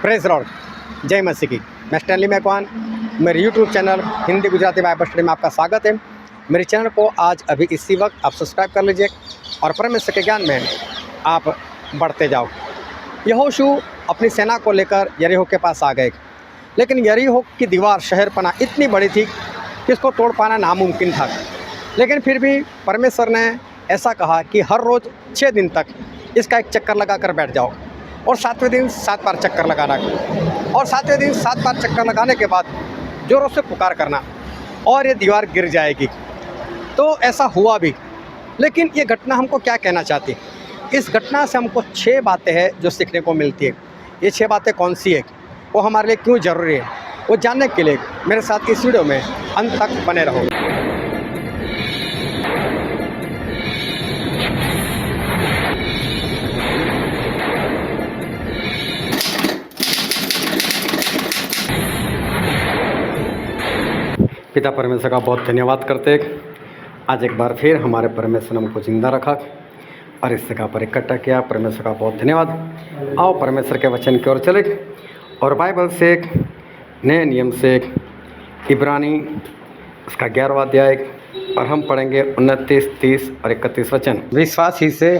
Praise Lord, जय मसीह की। मैं स्टैनली मैकवान, मेरे YouTube channel Hindi Gujarati Bible study में आपका स्वागत है। मेरे चैनल को आज अभी इसी वक्त आप सब्सक्राइब कर लीजिए और परमेश्वर के ज्ञान में आप बढ़ते जाओ। यहोशू अपनी सेना को लेकर यरीहो के पास आ गए, लेकिन यरीहो की दीवार शहर पना इतनी बड़ी थी कि इसको तोड़ पाना नामुमकिन था। लेकिन फिर भी परमेश्वर ने ऐसा कहा कि हर रोज़ 6 दिन तक इसका एक चक्कर लगा कर बैठ जाओ और 7वें दिन 7 बार चक्कर लगाना और 7वें दिन 7 बार चक्कर लगाने के बाद जोरों से पुकार करना और ये दीवार गिर जाएगी। तो ऐसा हुआ भी। लेकिन ये घटना हमको क्या कहना चाहती? इस घटना से हमको 6 बातें हैं जो सीखने को मिलती है। ये 6 बातें कौन सी है, वो हमारे लिए क्यों ज़रूरी है, वो जानने के लिए मेरे साथ इस वीडियो में अंत तक बने रहो। पिता परमेश्वर का बहुत धन्यवाद करते हैं। आज एक बार फिर हमारे परमेश्वर ने हमको जिंदा रखा और इस जगह पर इकट्ठा किया। परमेश्वर का बहुत धन्यवाद। आओ परमेश्वर के वचन की ओर चले और बाइबल से एक नए नियम से इब्रानी उसका 11वां अध्याय और हम पढ़ेंगे 29, 30 और 31 वचन। विश्वास ही से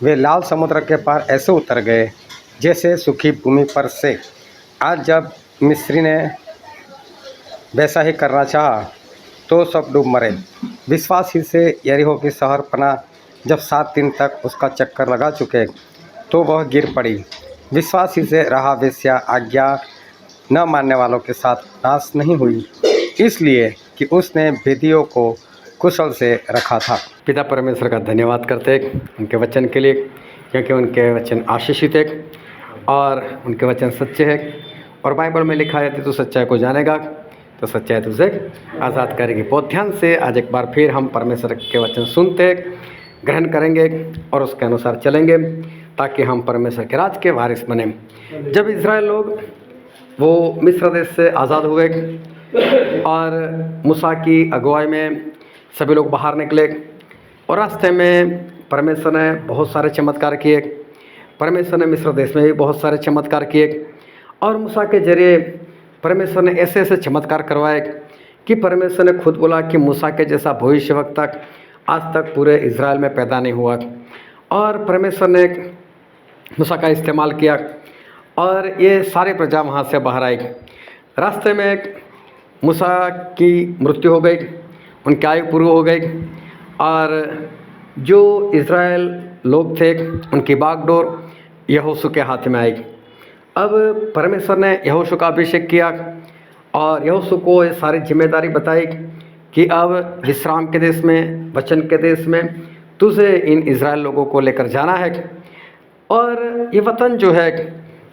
वे लाल समुद्र के पार ऐसे उतर गए जैसे सूखी भूमि पर से। आज जब मिस्री ने वैसा ही करना चाहा तो सब डूब मरे। विश्वास ही से यरीहो की शहर पना जब 7 दिन तक उसका चक्कर लगा चुके तो वह गिर पड़ी। विश्वास ही से राहाब वेश्या आज्ञा न मानने वालों के साथ नाश नहीं हुई, इसलिए कि उसने भेदियों को कुशल से रखा था। पिता परमेश्वर का धन्यवाद करते हैं उनके वचन के लिए, क्योंकि उनके वचन आशीषित है और उनके वचन सच्चे हैं। और बाइबल में लिखा है तू सच्चाई को जानेगा तो सच्चाई तुझे आज़ाद करेगी। बहुत ध्यान से आज एक बार फिर हम परमेश्वर के वचन सुनते ग्रहण करेंगे और उसके अनुसार चलेंगे ताकि हम परमेश्वर के राज के वारिस बने। जब इज़राइल लोग वो मिस्र देश से आज़ाद हुए और मूसा की अगुवाई में सभी लोग बाहर निकले और रास्ते में परमेश्वर ने बहुत सारे चमत्कार किए। परमेश्वर ने मिस्र देश में भी बहुत सारे चमत्कार किए और मूसा के जरिए परमेश्वर ने ऐसे ऐसे चमत्कार करवाए कि परमेश्वर ने खुद बोला कि मूसा के जैसा भविष्यवक्ता आज तक पूरे इज़राइल में पैदा नहीं हुआ। और परमेश्वर ने मूसा का इस्तेमाल किया और ये सारे प्रजा वहाँ से बाहर आई। रास्ते में मूसा की मृत्यु हो गई, उनकी आयु पूरी हो गई और जो इज़राइल लोग थे उनकी बागडोर यहोशू के हाथ में आई। अब परमेश्वर ने यहोशू का अभिषेक किया और यहोशू को ये सारी जिम्मेदारी बताई कि अब विश्राम के देश में, वचन के देश में तुझे इन इज़राइल लोगों को लेकर जाना है और ये वतन जो है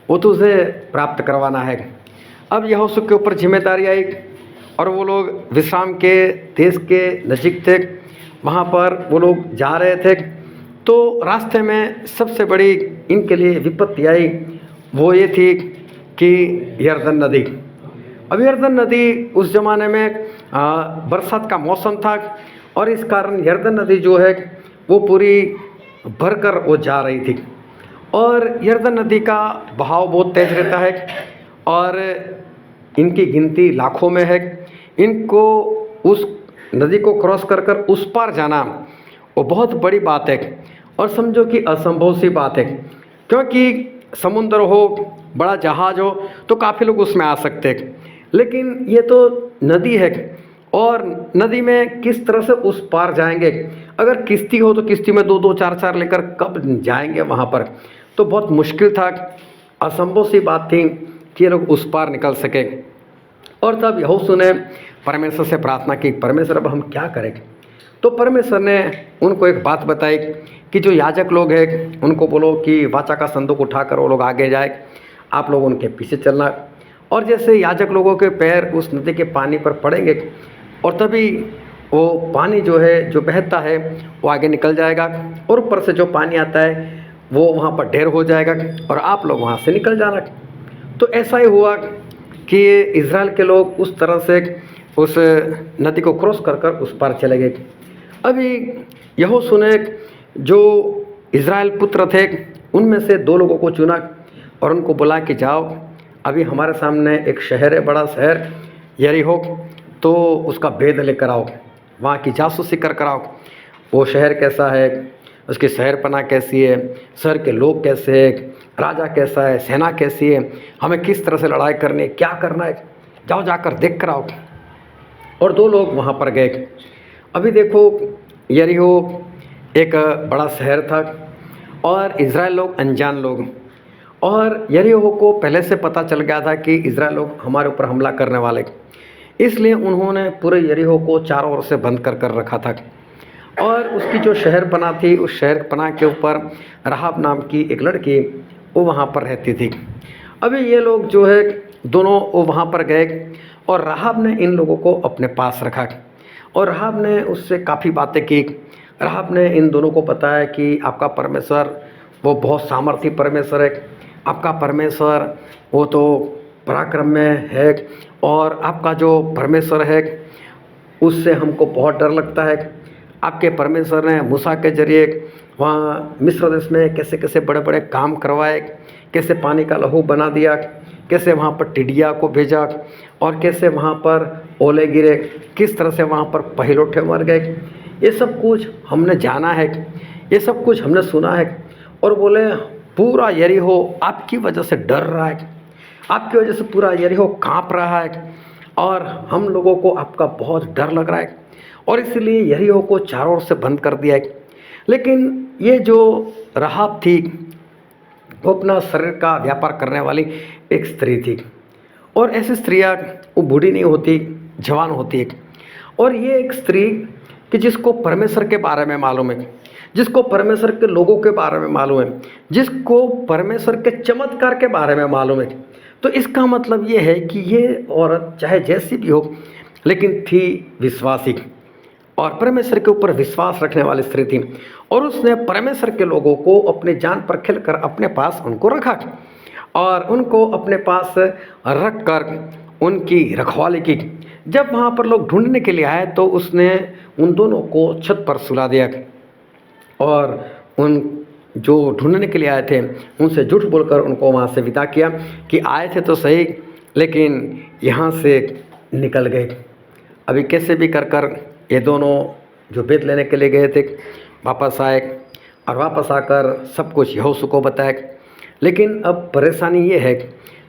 वो तुझे प्राप्त करवाना है। अब यहोशू के ऊपर जिम्मेदारी आई और वो लोग विश्राम के देश के नज़दीक थे, वहाँ पर वो लोग जा रहे थे। तो रास्ते में सबसे बड़ी इनके लिए विपत्ति आई, वो ये थी कि यरदन नदी। अब यरदन नदी उस ज़माने में बरसात का मौसम था और इस कारण यरदन नदी जो है वो पूरी भरकर वो जा रही थी और यरदन नदी का बहाव बहुत तेज़ रहता है और इनकी गिनती लाखों में है। इनको उस नदी को क्रॉस कर कर उस पार जाना वो बहुत बड़ी बात है और समझो कि असंभव सी बात है, क्योंकि समुद्र हो, बड़ा जहाज़ हो तो काफ़ी लोग उसमें आ सकते हैं, लेकिन ये तो नदी है और नदी में किस तरह से उस पार जाएंगे? अगर किश्ती हो तो किश्ती में 2-2, 4-4 लेकर कब जाएंगे वहाँ पर? तो बहुत मुश्किल था, असंभव सी बात थी कि ये लोग उस पार निकल सके। और तब यहोशू ने परमेश्वर से प्रार्थना की, परमेश्वर अब हम क्या करें? तो परमेश्वर ने उनको एक बात बताई कि जो याजक लोग हैं उनको बोलो कि वाचा का संदूक उठाकर वो लोग आगे जाए, आप लोग उनके पीछे चलना। और जैसे याजक लोगों के पैर उस नदी के पानी पर पड़ेंगे और तभी वो पानी जो है जो बहता है वो आगे निकल जाएगा और ऊपर से जो पानी आता है वो वहाँ पर ढेर हो जाएगा और आप लोग वहाँ से निकल जाना। तो ऐसा ही हुआ कि इज़राइल के लोग उस तरह से उस नदी को क्रॉस कर कर उस पार चले गए। अभी यहोशू ने जो इज़राइल पुत्र थे उनमें से 2 लोगों को चुना और उनको बोला कि जाओ अभी हमारे सामने एक शहर है, बड़ा शहर यरीहो, तो उसका भेद लेकर आओ, वहाँ की जासूसी कर आओ। वो शहर कैसा है, उसकी शहरपनाह कैसी है, शहर के लोग कैसे हैं, राजा कैसा है, सेना कैसी है, हमें किस तरह से लड़ाई करनी है, क्या करना है, जाओ जाकर देख कर आओ। और 2 लोग वहाँ पर गए। अभी देखो, यरीहो एक बड़ा शहर था और इज़राइल लोग अनजान लोग, और यरीहो को पहले से पता चल गया था कि इज़राइल लोग हमारे ऊपर हमला करने वाले, इसलिए उन्होंने पूरे यरीहो को चारों ओर से बंद कर रखा था। और उसकी जो शहरपनाह थी, उस शहरपनाह के ऊपर राहाब नाम की एक लड़की वो वहाँ पर रहती थी। अभी ये लोग जो है दोनों वो वहाँ पर गए और राहाब ने इन लोगों को अपने पास रखा और राहाब ने उससे काफ़ी बातें की। राहाब ने इन दोनों को बताया कि आपका परमेश्वर वो बहुत सामर्थी परमेश्वर है, आपका परमेश्वर वो तो पराक्रम में है, और आपका जो परमेश्वर है उससे हमको बहुत डर लगता है। आपके परमेश्वर ने मूसा के जरिए वहाँ मिस्र देश में कैसे कैसे बड़े बड़े काम करवाए, कैसे पानी का लहू बना दिया, कैसे वहाँ पर टिड्डिया को भेजा, और कैसे वहाँ पर ओले गिरे, किस तरह से वहाँ पर पहिलौठे मर गए। ये सब कुछ हमने जाना है, ये सब कुछ हमने सुना है। और बोले पूरा यरीहो आपकी वजह से डर रहा है, आपकी वजह से पूरा यरीहो काँप रहा है, और हम लोगों को आपका बहुत डर लग रहा है, और इसलिए यरीहो को चारों ओर से बंद कर दिया है। लेकिन ये जो राहाब थी वो अपना शरीर का व्यापार करने वाली एक स्त्री थी, और ऐसी स्त्रियाँ वो बूढ़ी नहीं होती, जवान होती है। और ये एक स्त्री कि जिसको परमेश्वर के बारे में मालूम है, जिसको परमेश्वर के लोगों के बारे में मालूम है, जिसको परमेश्वर के चमत्कार के बारे में मालूम है। तो इसका मतलब ये है कि ये औरत चाहे जैसी भी हो लेकिन थी विश्वासी, और परमेश्वर के ऊपर विश्वास रखने वाली स्त्री थी, और उसने परमेश्वर के लोगों को अपनी जान पर खिलकर अपने पास उनको रखा, और उनको अपने पास रख कर उनकी रखवाली की। जब वहाँ पर लोग ढूंढने के लिए आए तो उसने उन दोनों को छत पर सुला दिया, और उन जो ढूंढने के लिए आए थे उनसे झूठ बोलकर उनको वहाँ से विदा किया कि आए थे तो सही लेकिन यहाँ से निकल गए। अभी कैसे भी कर ये दोनों जो भेद लेने के लिए गए थे वापस आए, और वापस आकर सब कुछ यहोशू को बताया। लेकिन अब परेशानी ये है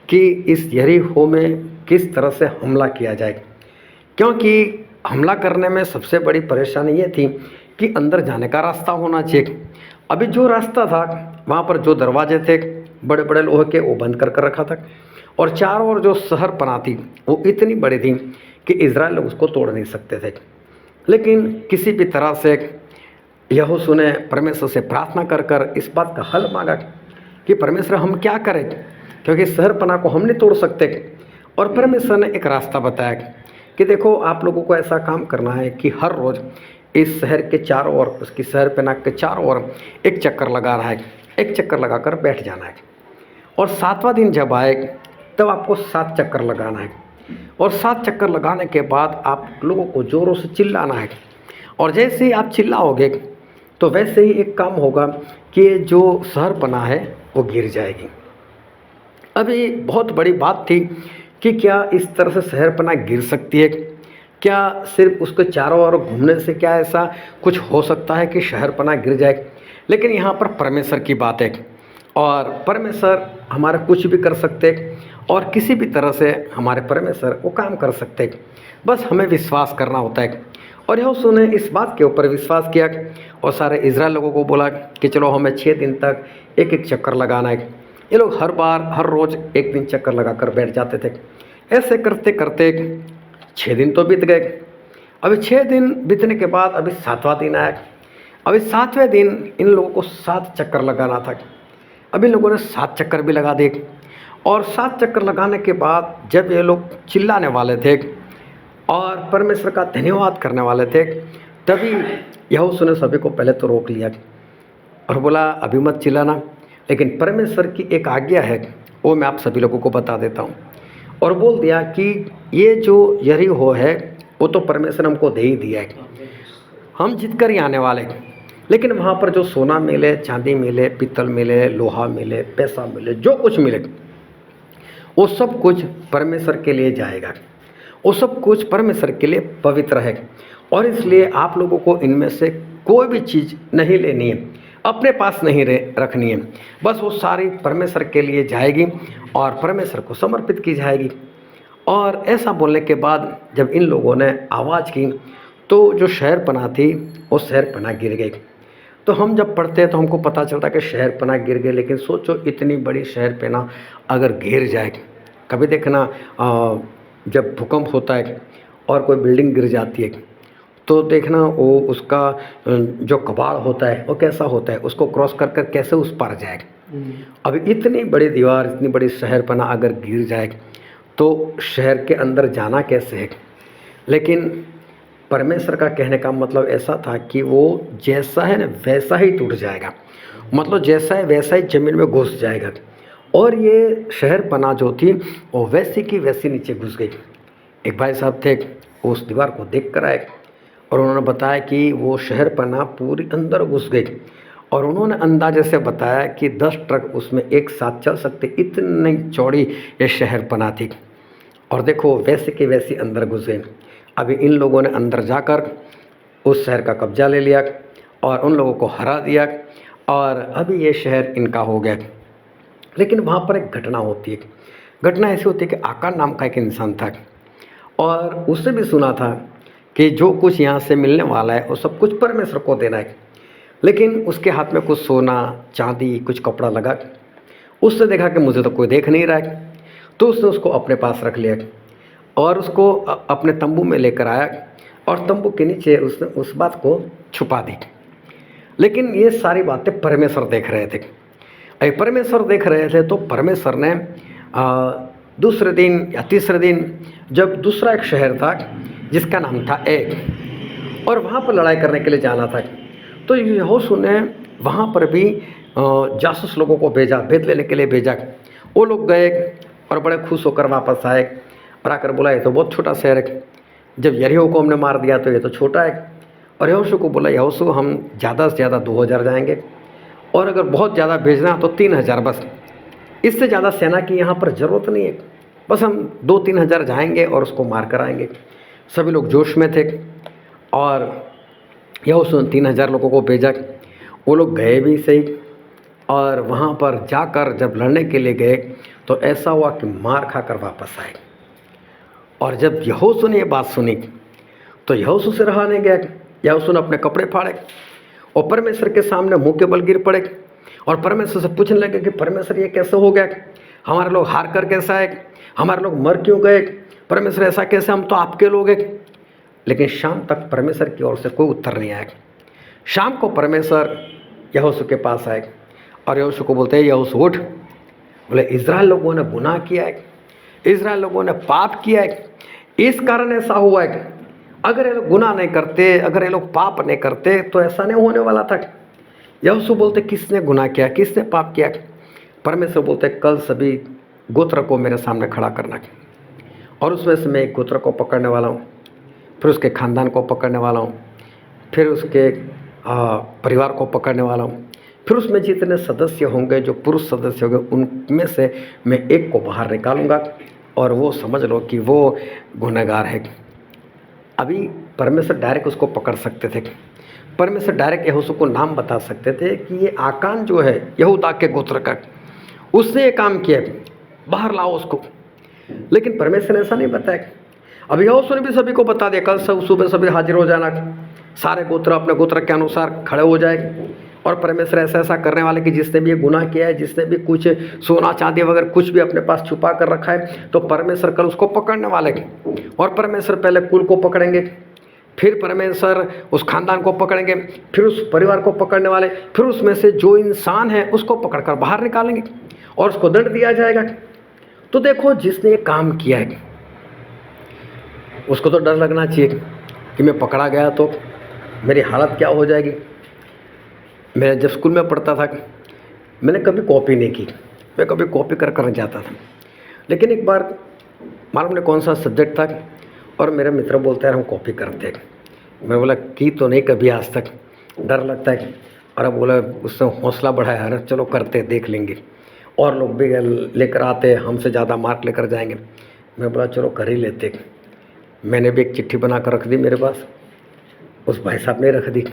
कि इस यरीहो में किस तरह से हमला किया जाए, क्योंकि हमला करने में सबसे बड़ी परेशानी ये थी कि अंदर जाने का रास्ता होना चाहिए। अभी जो रास्ता था वहाँ पर जो दरवाजे थे बड़े बड़े लोहे के वो बंद कर रखा था, और चारों ओर जो शहरपनाह थी वो इतनी बड़ी थी कि इज़राइल लोग उसको तोड़ नहीं सकते थे। लेकिन किसी भी तरह से यहोशू ने परमेश्वर से प्रार्थना कर इस बात का हल मांगा कि परमेश्वर हम क्या करें, क्योंकि शहरपनाह को हम नहीं तोड़ सकते। और परमेश्वर ने एक रास्ता बताया कि देखो आप लोगों को ऐसा काम करना है कि हर रोज़ इस शहर के चारों ओर, उसकी शहरपनाह के चारों ओर एक चक्कर लगाना है, एक चक्कर लगाकर बैठ जाना है, और 7वां दिन जब आए तब आपको 7 चक्कर लगाना है, और 7 चक्कर लगाने के बाद आप लोगों को ज़ोरों से चिल्लाना है, और जैसे ही आप चिल्लाओगे तो वैसे ही एक काम होगा कि जो शहरपनाह है वो गिर जाएगी। अभी बहुत बड़ी बात थी कि क्या इस तरह से शहरपनाह गिर सकती है, क्या सिर्फ उसके चारों ओर घूमने से क्या ऐसा कुछ हो सकता है कि शहरपनाह गिर जाए। लेकिन यहाँ पर परमेश्वर की बात है, और परमेश्वर हमारा कुछ भी कर सकते, और किसी भी तरह से हमारे परमेश्वर वो काम कर सकते, बस हमें विश्वास करना होता है। और यहोशू ने इस बात के ऊपर विश्वास किया और सारे इज़राइल लोगों को बोला कि चलो हमें 6 दिन तक एक एक चक्कर लगाना है। ये लोग हर रोज़ एक दिन चक्कर लगाकर बैठ जाते थे। ऐसे करते करते 6 दिन तो बीत गए। अभी 6 दिन बीतने के बाद अभी 7वां दिन आया। अभी 7वें दिन इन लोगों को 7 चक्कर लगाना था। अभी इन लोगों ने 7 चक्कर भी लगा दिए, और 7 चक्कर लगाने के बाद जब ये लोग चिल्लाने वाले थे और परमेश्वर का धन्यवाद करने वाले थे, तभी यहोशू ने सभी को पहले तो रोक लिया और बोला अभी मत चिल्लाना, लेकिन परमेश्वर की एक आज्ञा है वो मैं आप सभी लोगों को बता देता हूँ। और बोल दिया कि ये जो यरीहो है वो तो परमेश्वर हमको दे ही दिया है, हम जीत कर ही आने वाले। लेकिन वहाँ पर जो सोना मिले, चांदी मिले, पीतल मिले, लोहा मिले, पैसा मिले, जो कुछ मिले वो सब कुछ परमेश्वर के लिए जाएगा, वो सब कुछ परमेश्वर के लिए पवित्र है। और इसलिए आप लोगों को इनमें से कोई भी चीज़ नहीं लेनी है, अपने पास नहीं रखनी है, बस वो सारी परमेश्वर के लिए जाएगी और परमेश्वर को समर्पित की जाएगी। और ऐसा बोलने के बाद जब इन लोगों ने आवाज़ की तो जो शहरपनाह थी वो शहरपनाह गिर गई। तो हम जब पढ़ते हैं तो हमको पता चलता है कि शहरपनाह गिर गए, लेकिन सोचो इतनी बड़ी शहरपनाह अगर गिर जाए, कभी देखना जब भूकंप होता है और कोई बिल्डिंग गिर जाती है तो देखना वो उसका जो कबाड़ होता है वो कैसा होता है, उसको क्रॉस कर कर कैसे उस पार जाएगा। अभी इतनी बड़ी दीवार, इतनी बड़ी शहरपनाह अगर गिर जाए तो शहर के अंदर जाना कैसे है। लेकिन परमेश्वर का कहने का मतलब ऐसा था कि वो जैसा है ना वैसा ही टूट जाएगा, मतलब जैसा है वैसा ही ज़मीन में घुस जाएगा। और ये शहरपनाह जो थी वो वैसी की वैसी नीचे घुस गई। एक भाई साहब थे, उस दीवार को देख कर आए और उन्होंने बताया कि वो शहरपनाह पूरी अंदर घुस गई। और उन्होंने अंदाजे से बताया कि 10 ट्रक उसमें एक साथ चल सकते, इतनी चौड़ी ये शहरपनाह थी। और देखो वैसे की वैसी अंदर घुस गए। अभी इन लोगों ने अंदर जाकर उस शहर का कब्जा ले लिया और उन लोगों को हरा दिया और अभी ये शहर इनका हो गया। लेकिन वहाँ पर एक घटना होती है। घटना ऐसी होती है कि आकार नाम का एक इंसान था और उससे भी सुना था कि जो कुछ यहाँ से मिलने वाला है वो सब कुछ परमेश्वर को देना है। लेकिन उसके हाथ में कुछ सोना चांदी कुछ कपड़ा लगा। उसने देखा कि मुझे तो कोई देख नहीं रहा है, तो उसने उसको अपने पास रख लिया और उसको अपने तंबू में लेकर आया और तंबू के नीचे उसने उस बात को छुपा दी। लेकिन ये सारी बातें परमेश्वर देख रहे थे। परमेश्वर देख रहे थे तो परमेश्वर ने दूसरे दिन या तीसरे दिन जब दूसरा एक शहर था जिसका नाम था एक, और वहाँ पर लड़ाई करने के लिए जाना था, तो यहोशू ने वहाँ पर भी जासूस लोगों को भेजा, भेद लेने के लिए भेजा। वो लोग गए और बड़े खुश होकर वापस आए और आकर बोला ये तो बहुत छोटा शहर है, जब यरीहो को हमने मार दिया तो ये तो छोटा है। और यहोशू को बोला यहोशू हम ज़्यादा से ज़्यादा 2000 जाएंगे और अगर बहुत ज़्यादा भेजना तो 3000, बस इससे ज़्यादा सेना की यहाँ पर ज़रूरत नहीं है, बस हम 2-3 हज़ार जाएंगे और उसको मार कर आएंगे। सभी लोग जोश में थे और यहोशू ने 3000 लोगों को भेजा। वो लोग गए भी सही और वहाँ पर जाकर जब लड़ने के लिए गए तो ऐसा हुआ कि मार खाकर वापस आए। और जब यहोशू ने ये बात सुनी तो यहोशू से रहा नहीं गया। यहोशू ने अपने कपड़े फाड़े और परमेश्वर के सामने मुंह के बल गिर पड़े और परमेश्वर से पूछने लगे कि परमेश्वर ये कैसे हो गया, हमारे लोग हार कर कैसा है, हमारे लोग मर क्यों गए, परमेश्वर ऐसा कैसे, हम तो आपके लोग हैं। लेकिन शाम तक परमेश्वर की ओर से कोई उत्तर नहीं आया। शाम को परमेश्वर यहोशू के पास आए और यहोशू को बोलते हैं यहोशू उठ। बोले इज़राइल लोगों ने गुनाह किया है, इज़राइल लोगों ने पाप किया है, इस कारण ऐसा हुआ है। अगर ये लोग गुनाह नहीं करते, अगर ये लोग पाप नहीं करते तो ऐसा नहीं होने वाला था। यहोशू बोलते किसने गुनाह किया, किसने पाप किया। परमेश्वर बोलते कल सभी गोत्र को मेरे सामने खड़ा करना और उसमें से मैं एक गोत्र को पकड़ने वाला हूँ, फिर उसके ख़ानदान को पकड़ने वाला हूँ, फिर उसके परिवार को पकड़ने वाला हूँ, फिर उसमें जितने सदस्य होंगे जो पुरुष सदस्य होंगे उनमें से मैं एक को बाहर निकालूंगा और वो समझ लो कि वो गुनहगार है। अभी परमेश्वर डायरेक्ट उसको पकड़ सकते थे, परमेश्वर डायरेक्ट यहोशू को नाम बता सकते थे कि ये आकान जो है यहूदा के गोत्र का, उसने ये काम किया, बाहर लाओ उसको। लेकिन परमेश्वर ने ऐसा नहीं बताया। अब यहोशू ने भी सभी को बता दिया कल सब सुबह सभी हाजिर हो जाना, सारे गोत्र अपने गोत्र के अनुसार खड़े हो जाए। और परमेश्वर ऐसा ऐसा करने वाले कि जिसने भी ये गुनाह किया है, जिसने भी कुछ सोना चांदी वगैरह कुछ भी अपने पास छुपा कर रखा है, तो परमेश्वर कल उसको पकड़ने वाले। और परमेश्वर पहले कुल को पकड़ेंगे, फिर परमेश्वर उस खानदान को पकड़ेंगे, फिर उस परिवार को पकड़ने वाले, फिर उसमें से जो इंसान है उसको पकड़कर बाहर निकालेंगे और उसको दंड दिया जाएगा। तो देखो जिसने ये काम किया है उसको तो डर लगना चाहिए कि मैं पकड़ा गया तो मेरी हालत क्या हो जाएगी। मैं जब स्कूल में पढ़ता था मैंने कभी कॉपी नहीं की, मैं कभी कॉपी कर जाता था। लेकिन एक बार मालूम नहीं कौन सा सब्जेक्ट था और मेरे मित्र बोलते हैं हम कॉपी करते हैं। मैं बोला की तो नहीं कभी आज तक, डर लगता है। और अब बोला उससे हौसला बढ़ाया, अरे चलो करते देख लेंगे। और लोग भी लेकर आते, हमसे ज़्यादा मार्क लेकर जाएंगे। मैं बोला चलो कर ही लेते। मैंने भी एक चिट्ठी बना कर रख दी मेरे पास, उस भाई साहब ने रख दी।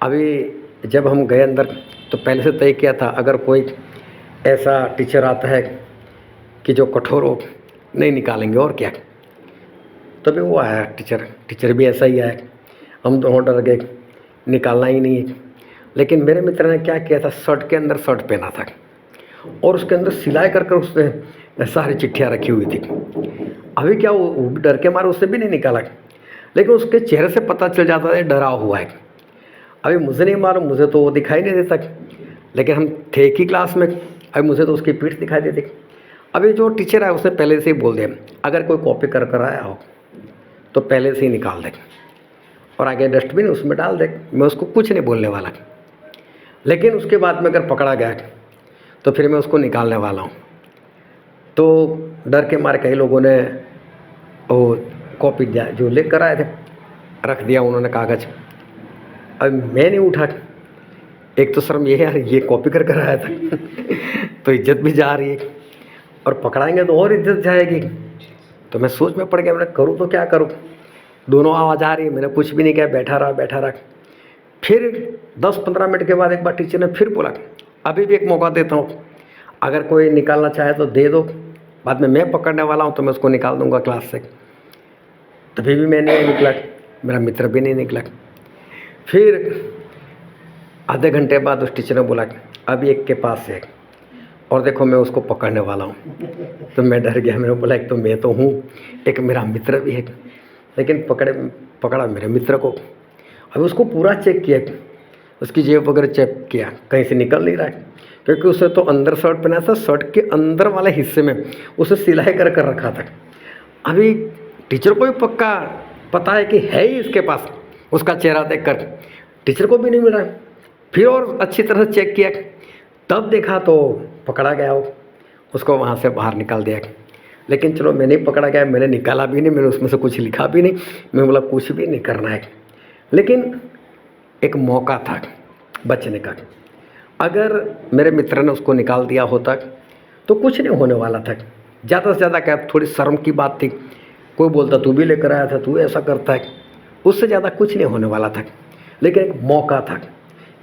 अभी जब हम गए अंदर तो पहले से तय किया था, अगर कोई ऐसा टीचर आता है कि जो कठोर हो, नहीं निकालेंगे और क्या। तभी वो आया टीचर भी ऐसा ही आया। हम दोनों डर गए, निकालना ही नहीं है। लेकिन मेरे मित्र ने क्या किया था, शर्ट के अंदर शर्ट पहना था और उसके अंदर सिलाई कर कर उसने सारी चिट्ठियाँ रखी हुई थी। अभी क्या वो डर के मारे उसने भी नहीं निकाला, लेकिन उसके चेहरे से पता चल जाता है डरा हुआ है। अभी मुझे नहीं मालूम, मुझे तो वो दिखाई नहीं देता, लेकिन हम थे एक ही क्लास में। अभी मुझे तो उसकी पीठ दिखाई देती। अभी जो टीचर है उसने पहले से ही बोल दिया, अगर कोई कॉपी कर कर आया हो तो पहले से ही निकाल दे और आगे डस्टबिन उसमें डाल दे। मैं उसको कुछ नहीं बोलने वाला, लेकिन उसके बाद में अगर पकड़ा गया तो फिर मैं उसको निकालने वाला हूँ। तो डर के मारे कई लोगों ने वो कॉपी जो लेकर आए थे रख दिया उन्होंने कागज़। अब मैं नहीं उठा, एक तो शर्म ये है यार, ये कॉपी कर कर आया था तो इज्जत भी जा रही है और पकड़ाएंगे तो और इज्जत जाएगी। तो मैं सोच में पड़ गया, मैं करूँ तो क्या करूँ। दोनों आवाज़ आ रही है, मैंने कुछ भी नहीं किया, बैठा रहा। फिर 10-15 मिनट के बाद एक बार टीचर ने फिर बोला, अभी भी एक मौका देता हूँ, अगर कोई निकालना चाहे तो दे दो, बाद में मैं पकड़ने वाला हूँ तो मैं उसको निकाल दूँगा क्लास से। तभी भी मैं नहीं निकला, मेरा मित्र भी नहीं निकला। फिर आधे घंटे बाद उस टीचर ने बोला अभी एक के पास है और देखो मैं उसको पकड़ने वाला हूँ। तो मैं डर गया, मैंने बोला एक तो मैं तो हूँ, एक मेरा मित्र भी है। लेकिन पकड़ा मेरे मित्र को। अभी उसको पूरा चेक किया, उसकी जेब वगैरह चेक किया, कहीं से निकल नहीं रहा है, क्योंकि उसे तो अंदर शर्ट पहना था, शर्ट के अंदर वाले हिस्से में उसे सिलाई कर कर रखा था। अभी टीचर को भी पक्का पता है कि है ही इसके पास, उसका चेहरा देखकर टीचर को भी नहीं मिल रहा। फिर और अच्छी तरह से चेक किया, तब देखा तो पकड़ा गया हो, उसको वहाँ से बाहर निकाल दिया। लेकिन चलो मैं नहीं पकड़ा गया, मैंने निकाला भी नहीं, मैंने उसमें से कुछ लिखा भी नहीं, मैं बोला कुछ भी नहीं करना है। लेकिन एक मौका था बचने का, अगर मेरे मित्र ने उसको निकाल दिया होता तो कुछ नहीं होने वाला था। ज़्यादा से ज़्यादा क्या, थोड़ी शर्म की बात थी, कोई बोलता तू भी लेकर आया था, तू ऐसा करता है, उससे ज़्यादा कुछ नहीं होने वाला था। लेकिन एक मौका था।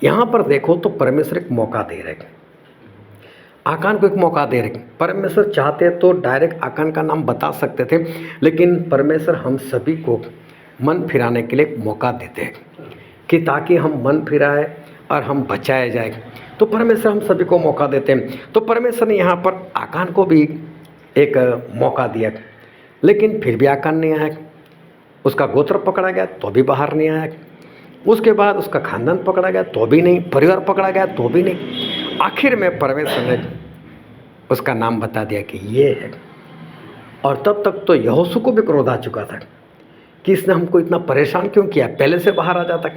यहाँ पर देखो तो परमेश्वर एक मौका दे रहे, आकान को एक मौका दे रहे। परमेश्वर चाहते तो डायरेक्ट आकान का नाम बता सकते थे, लेकिन परमेश्वर हम सभी को मन फिराने के लिए एक मौका देते हैं कि ताकि हम मन फिराए और हम बचाए जाए। तो परमेश्वर हम सभी को मौका देते हैं। तो परमेश्वर ने यहाँ पर आकान को भी एक मौका दिया, लेकिन फिर भी आकान नहीं आया। उसका गोत्र पकड़ा गया तो भी बाहर नहीं आया, उसके बाद उसका खानदान पकड़ा गया तो भी नहीं, परिवार पकड़ा गया तो भी नहीं। आखिर में परमेश्वर ने उसका नाम बता दिया कि ये है। और तब तक तो यहोशू को भी क्रोध आ चुका था कि इसने हमको इतना परेशान क्यों किया, पहले से बाहर आ जाता।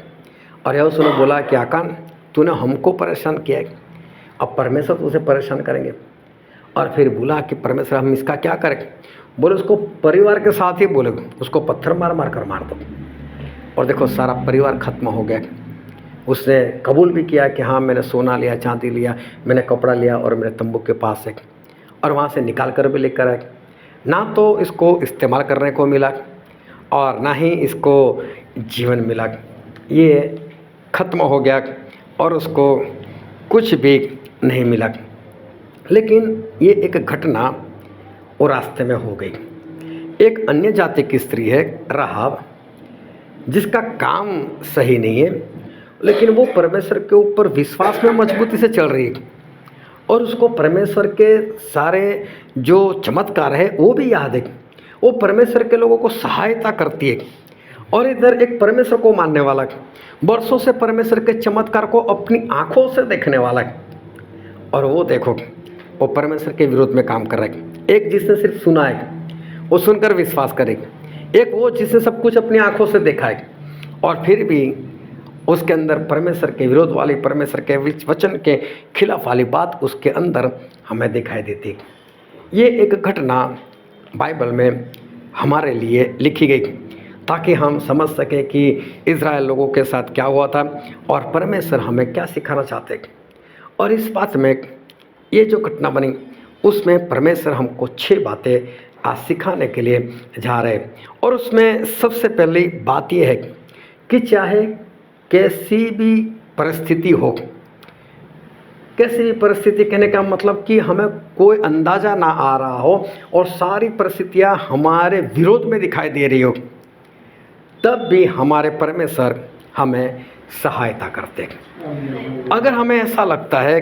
और यहोशू ने बोला कि आकान तूने हमको परेशान किया है, अब परमेश्वर तुझे परेशान करेंगे। और फिर बोला कि परमेश्वर हम इसका क्या करें। बोले उसको परिवार के साथ ही बोले उसको पत्थर मार मार कर मार दो। और देखो सारा परिवार खत्म हो गया। उसने कबूल भी किया कि हाँ मैंने सोना लिया, चांदी लिया, मैंने कपड़ा लिया और मेरे तंबू के पास है, और वहाँ से निकाल कर भी लेकर आए। ना तो इसको इस्तेमाल करने को मिला और ना ही इसको जीवन मिला, ये ख़त्म हो गया और उसको कुछ भी नहीं मिला। लेकिन ये एक घटना वो रास्ते में हो गई। एक अन्य जाति की स्त्री है राहाब, जिसका काम सही नहीं है, लेकिन वो परमेश्वर के ऊपर विश्वास में मजबूती से चल रही है और उसको परमेश्वर के सारे जो चमत्कार है वो भी याद है। वो परमेश्वर के लोगों को सहायता करती है और इधर एक परमेश्वर को मानने वाला है, वर्षों से परमेश्वर के चमत्कार को अपनी आंखों से देखने वाला है। और वो देखो वो परमेश्वर के विरोध में काम कर रहा है। एक जिसने सिर्फ सुना है वो सुनकर विश्वास करेगा, एक वो जिसने सब कुछ अपनी आंखों से देखा है और फिर भी उसके अंदर परमेश्वर के विरोध वाली, परमेश्वर के वचन के खिलाफ वाली बात उसके अंदर हमें दिखाई देती है। ये एक घटना बाइबल में हमारे लिए लिखी गई ताकि हम समझ सकें कि इज़राइल लोगों के साथ क्या हुआ था और परमेश्वर हमें क्या सिखाना चाहते हैं। और इस बात में ये जो घटना बनी उसमें परमेश्वर हमको 6 बातें आज सिखाने के लिए जा रहे हैं। और उसमें सबसे पहली बात यह है कि चाहे कैसी भी परिस्थिति हो, कैसी भी परिस्थिति कहने का मतलब कि हमें कोई अंदाज़ा ना आ रहा हो और सारी परिस्थितियाँ हमारे विरोध में दिखाई दे रही हो, तब भी हमारे परमेश्वर हमें सहायता करते हैं। अगर हमें ऐसा लगता है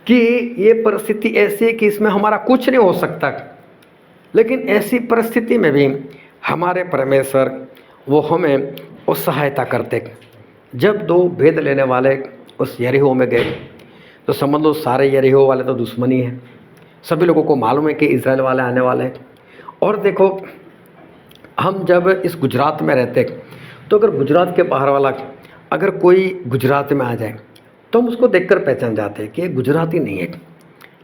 कि ये परिस्थिति ऐसी है कि इसमें हमारा कुछ नहीं हो सकता, लेकिन ऐसी परिस्थिति में भी हमारे परमेश्वर वो हमें वो सहायता करते। जब 2 भेद लेने वाले उस यरीहो में गए तो समझ लो सारे यरीहो वाले तो दुश्मनी है, सभी लोगों को मालूम है कि इजराइल वाले आने वाले हैं। और देखो, हम जब इस गुजरात में रहते तो अगर गुजरात के बाहर वाला अगर कोई गुजरात में आ जाए तो हम उसको देखकर पहचान जाते हैं कि ये गुजराती नहीं है,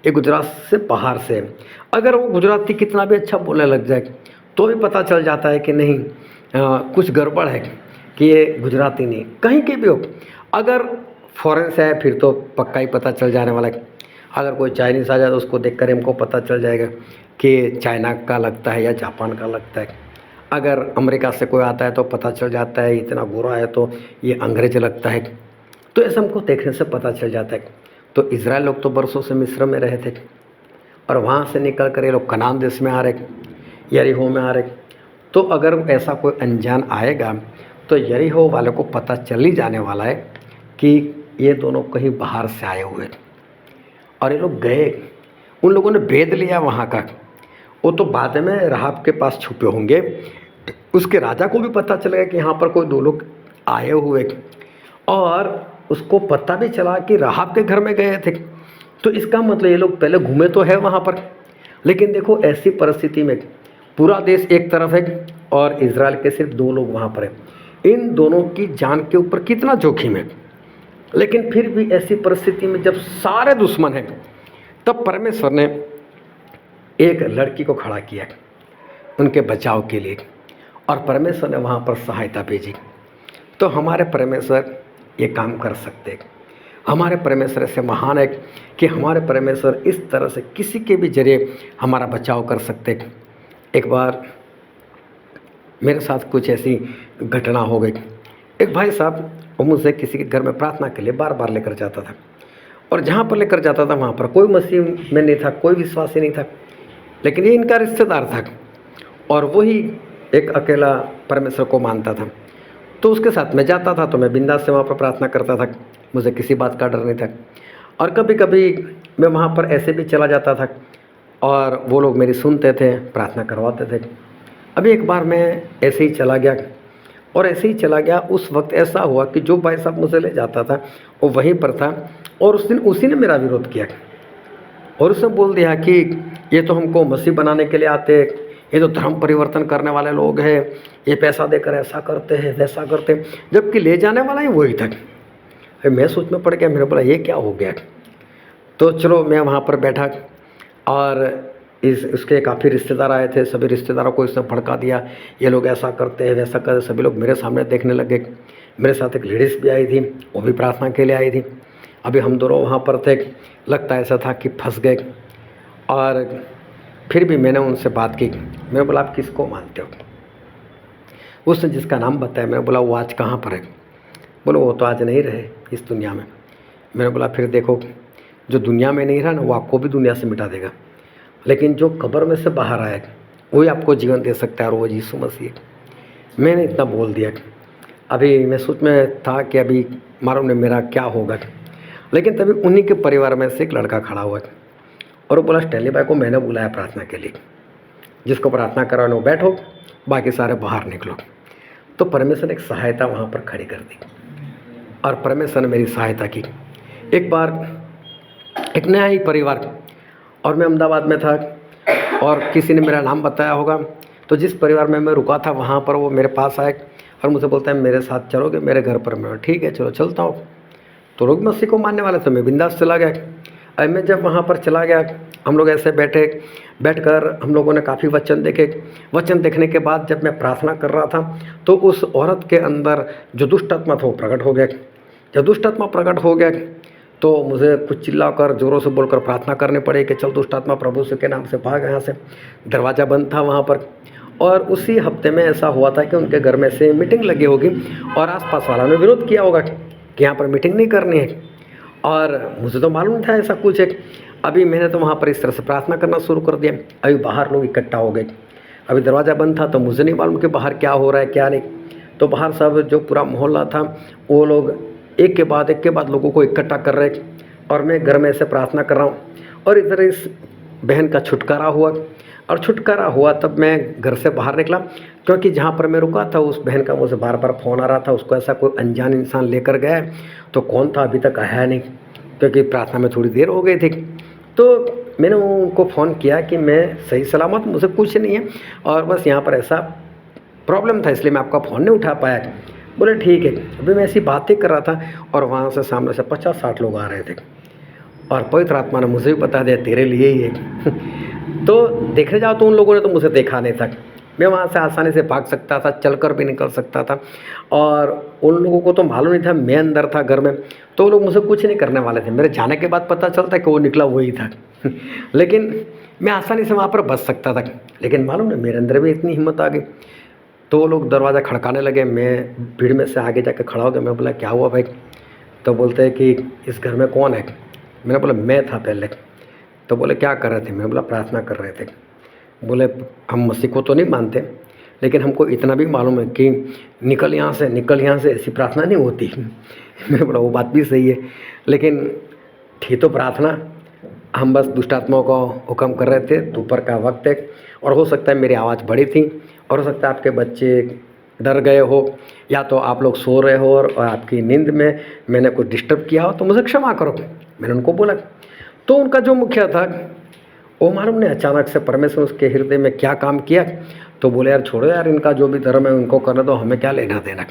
ये गुजरात से बाहर से है। अगर वो गुजराती कितना भी अच्छा बोलने लग जाए तो भी पता चल जाता है कि नहीं कुछ गड़बड़ है, कि ये गुजराती नहीं। कहीं के भी हो, अगर फॉरेन से है फिर तो पक्का ही पता चल जाने वाला है। अगर कोई चाइनीज़ आ जाए तो उसको देखकर हमको पता चल जाएगा कि चाइना का लगता है या जापान का लगता है। अगर अमेरिका से कोई आता है तो पता चल जाता है इतना गोरा है तो ये अंग्रेज लगता है। तो ऐसा हमको देखने से पता चल जाता है। तो इजराइल लोग तो बरसों से मिस्र में रहे थे और वहाँ से निकल कर ये लोग कनान देश में आ रहे, यरीहो में आ रहे। तो अगर ऐसा कोई अनजान आएगा तो यरीहो वाले को पता चल ही जाने वाला है कि ये दोनों कहीं बाहर से आए हुए। और ये लोग गए, उन लोगों ने भेद लिया वहाँ का। वो तो बाद में राहाब के पास छुपे होंगे, उसके राजा को भी पता चलेगा कि यहाँ पर कोई 2 लोग आए हुए, और उसको पता भी चला कि राहाब के घर में गए थे। तो इसका मतलब ये लोग पहले घूमे तो है वहाँ पर। लेकिन देखो, ऐसी परिस्थिति में पूरा देश एक तरफ है और इजराइल के सिर्फ 2 लोग वहाँ पर हैं। इन दोनों की जान के ऊपर कितना जोखिम है। लेकिन फिर भी ऐसी परिस्थिति में जब सारे दुश्मन हैं, तब परमेश्वर ने एक लड़की को खड़ा किया उनके बचाव के लिए, और परमेश्वर ने वहाँ पर सहायता भेजी। तो हमारे परमेश्वर ये काम कर सकते हैं। हमारे परमेश्वर ऐसे महान है कि हमारे परमेश्वर इस तरह से किसी के भी जरिए हमारा बचाव कर सकते हैं। एक बार मेरे साथ कुछ ऐसी घटना हो गई। एक भाई साहब वो मुझसे किसी के घर में प्रार्थना के लिए बार बार लेकर जाता था, और जहाँ पर लेकर जाता था वहाँ पर कोई मसीह में नहीं था, कोई विश्वासी नहीं था, लेकिन ये इनका रिश्तेदार था और वही एक अकेला परमेश्वर को मानता था। तो उसके साथ मैं जाता था तो मैं बिंदास से वहाँ पर प्रार्थना करता था, मुझे किसी बात का डर नहीं था। और कभी कभी मैं वहाँ पर ऐसे भी चला जाता था और वो लोग मेरी सुनते थे, प्रार्थना करवाते थे। अभी एक बार मैं ऐसे ही चला गया, और ऐसे ही चला गया। उस वक्त ऐसा हुआ कि जो भाई साहब मुझे ले जाता था वो वहीं पर था, और उस दिन उसी ने मेरा विरोध किया और उसने बोल दिया कि ये तो हमको मसीह बनाने के लिए आते, ये तो धर्म परिवर्तन करने वाले लोग हैं, ये पैसा देकर ऐसा करते हैं वैसा करते हैं, जबकि ले जाने वाला ही वही था। मैं सोच में पड़ गया, मेरे बोला ये क्या हो गया। तो चलो मैं वहाँ पर बैठा, और उसके काफ़ी रिश्तेदार आए थे। सभी रिश्तेदारों को इसने भड़का दिया, ये लोग ऐसा करते हैं वैसा करते। सभी लोग मेरे सामने देखने लगे। मेरे साथ एक लेडीज़ भी आई थी, वो भी प्रार्थना के लिए आई थी। अभी हम दोनों वहाँ पर थे, लगता ऐसा था कि फंस गए। और फिर भी मैंने उनसे बात की। मैंने बोला आप किसको मानते हो? उसने जिसका नाम बताया, मैंने बोला वो आज कहाँ पर है? बोलो वो तो आज नहीं रहे इस दुनिया में। मैंने बोला फिर देखो, जो दुनिया में नहीं रहा ना वो आपको भी दुनिया से मिटा देगा, लेकिन जो कब्र में से बाहर आया वही आपको जीवन दे सकता है, और वो यीशु मसीह है। मैंने इतना बोल दिया। अभी मैं सोच में था कि अभी मालूम नहीं मेरा क्या होगा, लेकिन तभी उन्हीं के परिवार में से एक लड़का खड़ा हुआ और वो बोला स्टैनली भाई को मैंने बुलाया प्रार्थना के लिए, जिसको प्रार्थना कराने वो बैठो, बाकी सारे बाहर निकलो। तो परमेश्वर ने एक सहायता वहाँ पर खड़ी कर दी, और परमेश्वर ने मेरी सहायता की। एक बार एक नया ही परिवार, और मैं अहमदाबाद में था, और किसी ने मेरा नाम बताया होगा, तो जिस परिवार में मैं रुका था वहाँ पर वो मेरे पास आए और मुझे बोलता है मेरे साथ चलोगे मेरे घर पर? मैं ठीक है चलो चलता हूँ। तो लोग मसीह को मानने वाले थे, मैं बिंदास चला गया। अब मैं जब वहाँ पर चला गया, हम लोग ऐसे बैठकर हम लोगों ने काफ़ी वचन देखे। वचन देखने के बाद जब मैं प्रार्थना कर रहा था तो उस औरत के अंदर जो दुष्ट आत्मा था वो प्रकट हो गया। जब दुष्ट आत्मा प्रकट हो गया तो मुझे कुछ चिल्लाकर ज़ोरों से बोलकर प्रार्थना करनी पड़ी कि चल दुष्ट आत्मा प्रभु के नाम से भाग यहाँ से। दरवाज़ा बंद था वहाँ पर। और उसी हफ्ते में ऐसा हुआ था कि उनके घर में से मीटिंग लगी होगी और आसपास वालों ने विरोध किया होगा कि यहाँ पर मीटिंग नहीं करनी है। और मुझे तो मालूम था ऐसा कुछ है। अभी मैंने तो वहाँ पर इस तरह से प्रार्थना करना शुरू कर दिया। अभी बाहर लोग इकट्ठा हो गए। अभी दरवाज़ा बंद था तो मुझे नहीं मालूम कि बाहर क्या हो रहा है क्या नहीं। तो बाहर सब जो पूरा मोहल्ला था वो लोग एक के बाद लोगों को इकट्ठा कर रहे और मैं घर में से प्रार्थना कर रहा हूँ। और इधर इस बहन का छुटकारा हुआ। और छुटकारा हुआ तब मैं घर से बाहर निकला, क्योंकि जहाँ पर मैं रुका था उस बहन का मुझे बार बार फ़ोन आ रहा था। उसको ऐसा कोई अनजान इंसान लेकर गया है, तो कौन था अभी तक आया नहीं, क्योंकि प्रार्थना में थोड़ी देर हो गई थी। तो मैंने उनको फ़ोन किया कि मैं सही सलामत, मुझे कुछ नहीं है और बस यहाँ पर ऐसा प्रॉब्लम था इसलिए मैं आपका फ़ोन नहीं उठा पाया। बोले ठीक है। अभी मैं ऐसी बातें कर रहा था और वहाँ से सामने से 50-60 लोग आ रहे थे और पवित्र आत्मा ने मुझे भी बता दिया तेरे लिए ही है। तो देखने जाओ तो उन लोगों ने तो मुझे देखा नहीं था। मैं वहाँ से आसानी से भाग सकता था, चलकर भी निकल सकता था। और उन लोगों को तो मालूम नहीं था मैं अंदर था घर में, तो वो लोग मुझे कुछ नहीं करने वाले थे। मेरे जाने के बाद पता चलता कि वो निकला वही था। लेकिन मैं आसानी से वहाँ पर बच सकता था। लेकिन मालूम नहीं मेरे अंदर भी इतनी हिम्मत आ गई। तो वो लोग दरवाज़ा खड़काने लगे। मैं भीड़ में से आगे जाकर खड़ा हो गया। मैं बोला क्या हुआ भाई? तो बोलते हैं कि इस घर में कौन है? मैंने बोला मैं था पहले। तो बोले क्या कर रहे थे? मैंने बोला प्रार्थना कर रहे थे। बोले हम मसीह को तो नहीं मानते, लेकिन हमको इतना भी मालूम है कि निकल यहाँ से ऐसी प्रार्थना नहीं होती। मैंने बोला वो बात भी सही है, लेकिन थी तो प्रार्थना। हम बस दुष्ट आत्माओं को हुक्म कर रहे थे, दोपहर का वक्त है और हो सकता है मेरी आवाज़ बड़ी थी और हो सकता है आपके बच्चे डर गए हो या तो आप लोग सो रहे हो और आपकी नींद में मैंने कुछ डिस्टर्ब किया हो तो मुझे क्षमा करो। मैंने उनको बोला। तो उनका जो मुखिया था वो मालूम नहीं अचानक से परमेश्वर उसके हृदय में क्या काम किया। तो बोले यार छोड़ो यार, इनका जो भी धर्म है उनको करने दो, हमें क्या लेना देना।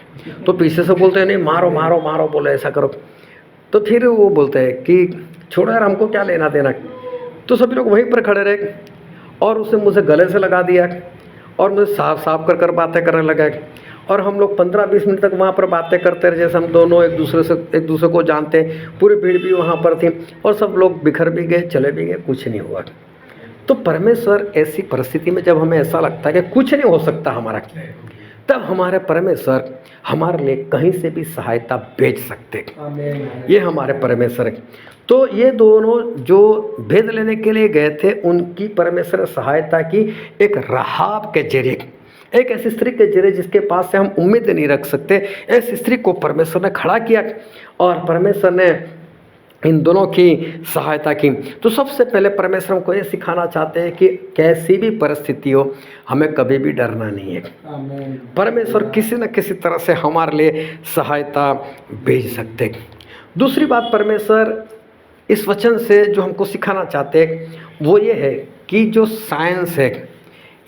तो पीछे से बोलते हैं नहीं मारो मारो मारो, बोले ऐसा करो। तो फिर वो बोलते हैं कि छोड़ो यार हमको क्या लेना देना। तो सभी लोग वहीं पर खड़े रहे और उसने मुझे गले से लगा दिया और मुझे साफ साफ कर बातें करने लगा। और हम लोग 15-20 मिनट तक वहाँ पर बातें करते रहे जैसे हम दोनों एक दूसरे को जानते। पूरी भीड़ भी वहाँ पर थी और सब लोग बिखर भी गए, चले भी गए, कुछ नहीं हुआ। तो परमेश्वर ऐसी परिस्थिति में जब हमें ऐसा लगता है कि कुछ नहीं हो सकता हमारा, तब हमारे परमेश्वर हमारे लिए कहीं से भी सहायता भेज सकते। ये हमारे परमेश्वर है। तो ये दोनों जो भेद लेने के लिए गए थे उनकी परमेश्वर सहायता की एक राहाब के जरिए, एक ऐसी स्त्री के जरिए जिसके पास से हम उम्मीद नहीं रख सकते। ऐसी स्त्री को परमेश्वर ने खड़ा किया और परमेश्वर ने इन दोनों की सहायता की। तो सबसे पहले परमेश्वर हमको ये सिखाना चाहते हैं कि कैसी भी परिस्थिति हो हमें कभी भी डरना नहीं है। परमेश्वर किसी न किसी तरह से हमारे लिए सहायता भेज सकते। दूसरी बात परमेश्वर इस वचन से जो हमको सिखाना चाहते हैं वो ये है कि जो साइंस है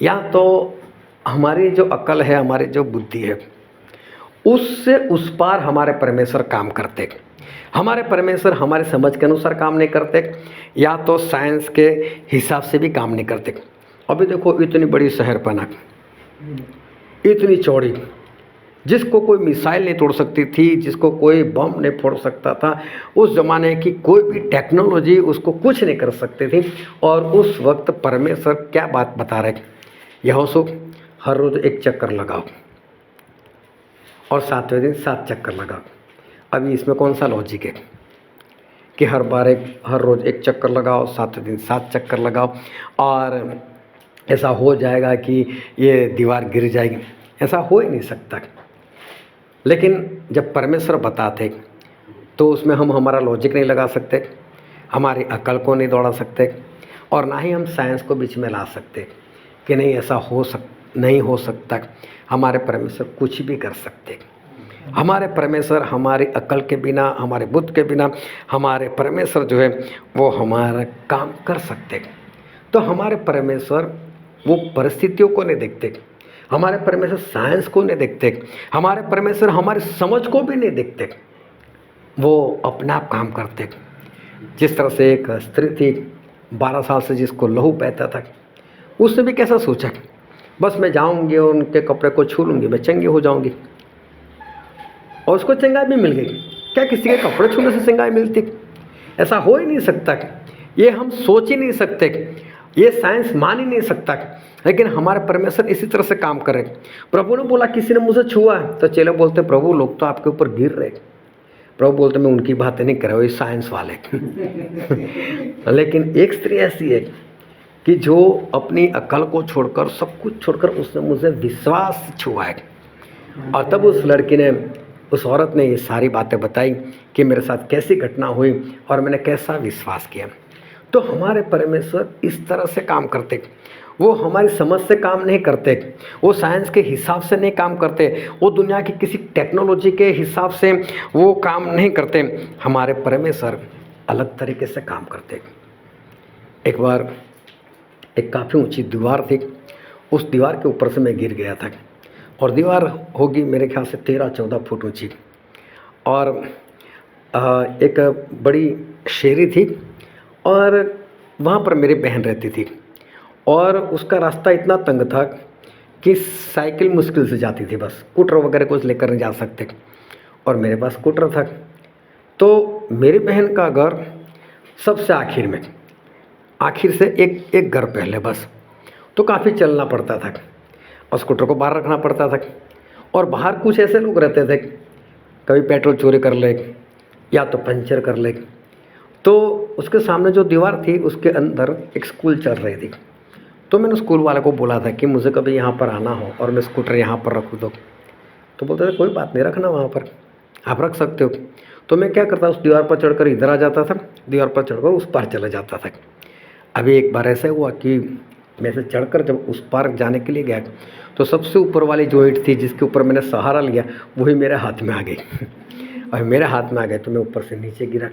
या तो हमारी जो अकल है, हमारी जो बुद्धि है, उससे उस पार हमारे परमेश्वर काम करते। हमारे परमेश्वर हमारे समझ के अनुसार काम नहीं करते या तो साइंस के हिसाब से भी काम नहीं करते। अभी देखो इतनी बड़ी शहरपनाह, इतनी चौड़ी, जिसको कोई मिसाइल नहीं तोड़ सकती थी, जिसको कोई बम नहीं फोड़ सकता था, उस ज़माने की कोई भी टेक्नोलॉजी उसको कुछ नहीं कर सकती थी। और उस वक्त परमेश्वर क्या बात बता रहे, यहोशू हर रोज़ एक चक्कर लगाओ और 7वें दिन 7 चक्कर लगाओ। अभी इसमें कौन सा लॉजिक है कि हर रोज़ एक चक्कर लगाओ, 7वें दिन 7 चक्कर लगाओ और ऐसा हो जाएगा कि ये दीवार गिर जाएगी? ऐसा हो ही नहीं सकता। लेकिन जब परमेश्वर बताते तो उसमें हम हमारा लॉजिक नहीं लगा सकते, हमारी अकल को नहीं दौड़ा सकते और ना ही हम साइंस को बीच में ला सकते कि नहीं ऐसा नहीं हो सकता। हमारे परमेश्वर कुछ भी कर सकते। हमारे परमेश्वर हमारी अकल के बिना, हमारे बुद्धि के बिना, हमारे परमेश्वर जो है वो हमारा काम कर सकते। तो हमारे परमेश्वर वो परिस्थितियों को नहीं देखते, हमारे परमेश्वर साइंस को नहीं देखते, हमारे परमेश्वर हमारी समझ को भी नहीं देखते, वो अपना आप काम करते। जिस तरह से एक स्त्री थी 12 साल से जिसको लहू बहता था, उसने भी कैसा सोचा बस मैं जाऊंगी और उनके कपड़े को छू लूँगी, मैं चंगी हो जाऊंगी। और उसको चंगाई भी मिल गई। क्या किसी के कपड़े छूने से चंगाई मिलती? ऐसा हो ही नहीं सकता, ये हम सोच ही नहीं सकते, ये साइंस मान ही नहीं सकता। लेकिन हमारे परमेश्वर इसी तरह से काम कर रहे। प्रभु ने बोला किसी ने मुझे छुआ है, तो चेले बोलते प्रभु लोग तो आपके ऊपर गिर रहे। प्रभु बोलते मैं उनकी बातें नहीं कर रहा हूँ, ये साइंस वाले। लेकिन एक स्त्री ऐसी है कि जो अपनी अकल को छोड़कर, सब कुछ छोड़कर उसने मुझे विश्वास से छुआ है। और तब उस लड़की ने, उस औरत ने ये सारी बातें बताई कि मेरे साथ कैसी घटना हुई और मैंने कैसा विश्वास किया। तो हमारे परमेश्वर इस तरह से काम करते, वो हमारी समझ से काम नहीं करते, वो साइंस के हिसाब से नहीं काम करते, वो दुनिया की किसी टेक्नोलॉजी के हिसाब से वो काम नहीं करते। हमारे परमेश्वर अलग तरीके से काम करते। एक बार एक काफ़ी ऊंची दीवार थी, उस दीवार के ऊपर से मैं गिर गया था। और दीवार होगी मेरे ख्याल से 13-14 फुट ऊंची। और एक बड़ी शेरी थी और वहाँ पर मेरी बहन रहती थी। और उसका रास्ता इतना तंग था कि साइकिल मुश्किल से जाती थी, बस स्कूटर वगैरह कुछ लेकर नहीं जा सकते। और मेरे पास स्कूटर था। तो मेरी बहन का घर सबसे आखिर में, आखिर से एक घर पहले बस। तो काफ़ी चलना पड़ता था और स्कूटर को बाहर रखना पड़ता था। और बाहर कुछ ऐसे लोग रहते थे, कभी पेट्रोल चोरी कर ले या तो पंचर कर ले। तो उसके सामने जो दीवार थी उसके अंदर एक स्कूल चल रही थी। तो मैंने स्कूल वाले को बोला था कि मुझे कभी यहाँ पर आना हो और मैं स्कूटर यहाँ पर रखूँ तो बोलते थे कोई बात नहीं, रखना वहाँ पर, आप रख सकते हो। तो मैं क्या करता, उस दीवार पर चढ़कर इधर आ जाता था, दीवार पर चढ़कर उस पार चला जाता था। अभी एक बार ऐसा हुआ कि मैं से चढ़कर जब उस पार जाने के लिए गया तो सबसे ऊपर वाली जो ईंट थी जिसके ऊपर मैंने सहारा लिया वही मेरे हाथ में आ गई। और मेरे हाथ में आ गए तो मैं ऊपर से नीचे गिरा,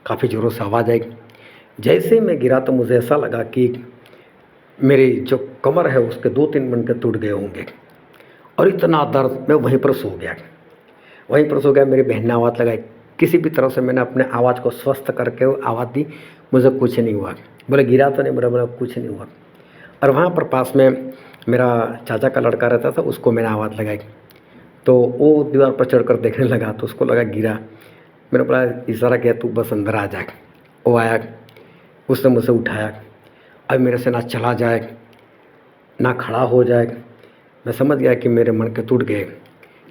काफ़ी ज़ोरों से आवाज़ आई। जैसे ही मैं गिरा तो मुझे ऐसा लगा कि मेरी जो कमर है उसके 2-3 मणके टूट गए होंगे। और इतना दर्द, मैं वहीं पर सो गया। मेरी बहन ने आवाज़ लगाई, किसी भी तरह से मैंने अपने आवाज़ को स्वस्थ करके आवाज़ दी, मुझे कुछ नहीं हुआ। बोले गिरा तो नहीं, बोला कुछ नहीं हुआ। और वहाँ पर पास में मेरा चाचा का लड़का रहता था, उसको मैंने आवाज़ लगाई तो वो दीवार पर चढ़कर देखने लगा तो उसको लगा गिरा। मैंने बोला इशारा किया तू बस अंदर आ जाए। वो आया, उसने मुझे उठाया। अब मेरे से ना चला जाए ना खड़ा हो जाए। मैं समझ गया कि मेरे मन के टूट गए।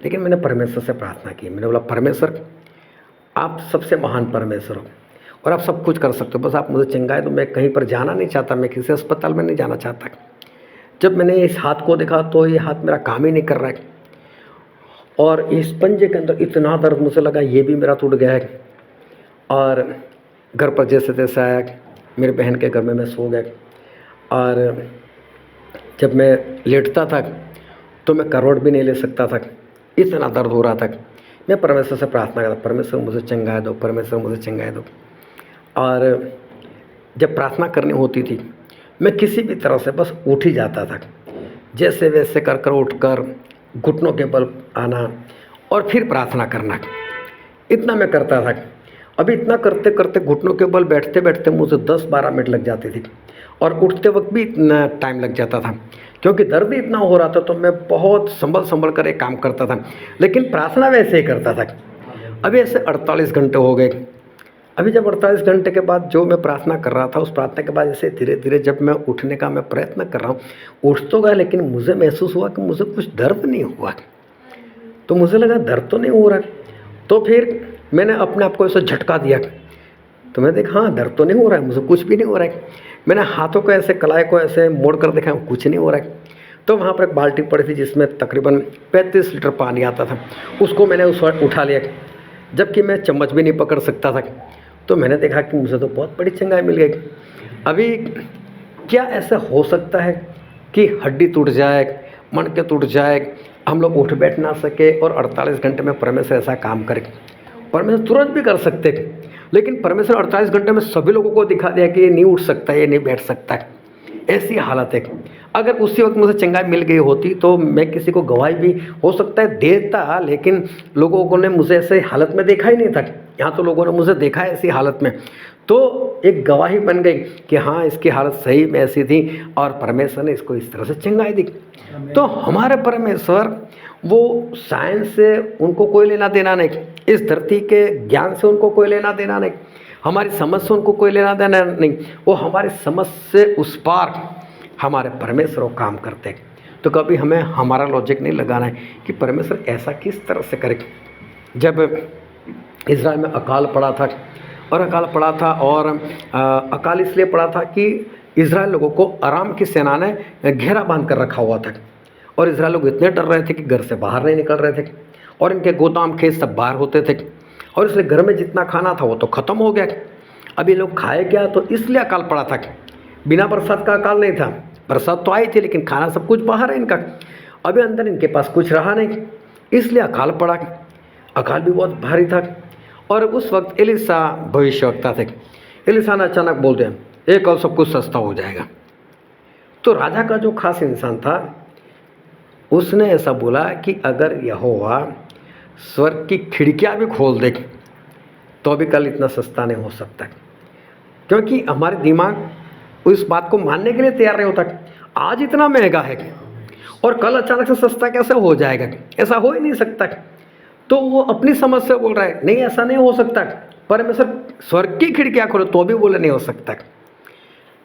लेकिन मैंने परमेश्वर से प्रार्थना की। मैंने बोला परमेश्वर आप सबसे महान परमेश्वर हो और आप सब कुछ कर सकते हो, बस आप मुझे चंगाए दो। मैं कहीं पर जाना नहीं चाहता, मैं किसी अस्पताल में नहीं जाना चाहता। जब मैंने इस हाथ को देखा तो ये हाथ मेरा काम ही नहीं कर रहा है और इस पंजे के अंदर इतना दर्द, मुझे लगा ये भी मेरा टूट गया है। और घर पर जैसे तैसे आया, मेरे बहन के घर में मैं सो गया। और जब मैं लेटता था तो मैं करवट भी नहीं ले सकता था, इतना दर्द हो रहा था। मैं परमेश्वर से प्रार्थना करता, परमेश्वर मुझे चंगाए दो, परमेश्वर मुझे चंगाए दो। और जब प्रार्थना करनी होती थी मैं किसी भी तरह से बस उठ ही जाता था, जैसे वैसे कर कर उठकर घुटनों के बल आना और फिर प्रार्थना करना, इतना मैं करता था। अभी इतना करते करते घुटनों के बल बैठते बैठते मुझे 10-12 मिनट लग जाती थी और उठते वक्त भी इतना टाइम लग जाता था, क्योंकि दर्द ही इतना हो रहा था। तो मैं बहुत संभल कर एक काम करता था, लेकिन प्रार्थना वैसे ही करता था। अभी ऐसे 48 घंटे हो गए। अभी जब 48 घंटे के बाद जो मैं प्रार्थना कर रहा था, उस प्रार्थना के बाद ऐसे धीरे धीरे जब मैं उठने का मैं प्रयत्न कर रहा हूँ, उठ तो गया, लेकिन मुझे महसूस हुआ कि मुझे कुछ दर्द नहीं हुआ। तो मुझे लगा दर्द तो नहीं हो रहा। तो फिर मैंने अपने आप को ऐसा झटका दिया तो मैं देखा हाँ दर्द तो नहीं हो रहा है, मुझे कुछ भी नहीं हो रहा है। मैंने हाथों को ऐसे, कलाई को ऐसे मोड़ कर देखा, कुछ नहीं हो रहा है। तो वहाँ पर एक बाल्टी पड़ी थी जिसमें तकरीबन 35 लीटर पानी आता था, उसको मैंने उस वक्त उठा लिया, जबकि मैं चम्मच भी नहीं पकड़ सकता था। तो मैंने देखा कि मुझे तो बहुत बड़ी चंगाई मिल गई। अभी क्या ऐसा हो सकता है कि हड्डी टूट जाए, मणके टूट जाए, हम लोग उठ बैठ ना सके और 48 घंटे में परमेश्वर ऐसा काम करे? परमेश्वर तुरंत भी कर सकते, लेकिन परमेश्वर 48 घंटे में सभी लोगों को दिखा दिया कि ये नहीं उठ सकता, ये नहीं बैठ सकता, ऐसी हालत है। अगर उसी वक्त मुझे चंगाई मिल गई होती तो मैं किसी को गवाही भी हो सकता है देता, लेकिन लोगों ने मुझे ऐसे हालत में देखा ही नहीं था। यहाँ तो लोगों ने मुझे देखा है ऐसी हालत में, तो एक गवाही बन गई कि हाँ इसकी हालत सही में ऐसी थी और परमेश्वर ने इसको इस तरह से चंगाई दी। तो हमारे परमेश्वर वो साइंस से उनको कोई लेना देना नहीं, इस धरती के ज्ञान से उनको कोई लेना देना नहीं। हमारी समझ से उनको कोई लेना देना नहीं, वो हमारी समझ से उस पार हमारे परमेश्वर वो काम करते हैं। तो कभी हमें हमारा लॉजिक नहीं लगाना है कि परमेश्वर ऐसा किस तरह से करे। जब इज़राइल में अकाल पड़ा था, और अकाल पड़ा था, और अकाल इसलिए पड़ा था कि इज़राइल लोगों को अराम की सेना ने घेरा बांध कर रखा हुआ था, और इज़राइल लोग इतने डर रहे थे कि घर से बाहर नहीं निकल रहे थे, और इनके गोदाम खेत सब बाहर होते थे, और इसलिए घर में जितना खाना था वो तो ख़त्म हो गया। अब ये लोग खाए क्या, तो इसलिए अकाल पड़ा था। बिना बरसात का अकाल नहीं था, बरसात तो आई थी लेकिन खाना सब कुछ बाहर है इनका। अभी अंदर इनके पास कुछ रहा नहीं, इसलिए अकाल पड़ा। अकाल भी बहुत भारी था। और उस वक्त एलिशा भविष्यवक्ता थे। एलिशा ने अचानक बोल दिया, एक और सब कुछ सस्ता हो जाएगा। तो राजा का जो खास इंसान था उसने ऐसा बोला कि अगर यहोवा स्वर्ग की खिड़कियां भी खोल दे तो भी कल इतना सस्ता नहीं हो सकता, क्योंकि हमारे दिमाग उस बात को मानने के लिए तैयार नहीं होता। आज इतना महंगा है और कल अचानक से सस्ता कैसे हो जाएगा, ऐसा हो ही नहीं सकता। तो वो अपनी समझ से बोल रहा है, नहीं ऐसा नहीं हो सकता, परमेश्वर स्वर्ग की खिड़कियां खोले तो भी बोले नहीं हो सकता।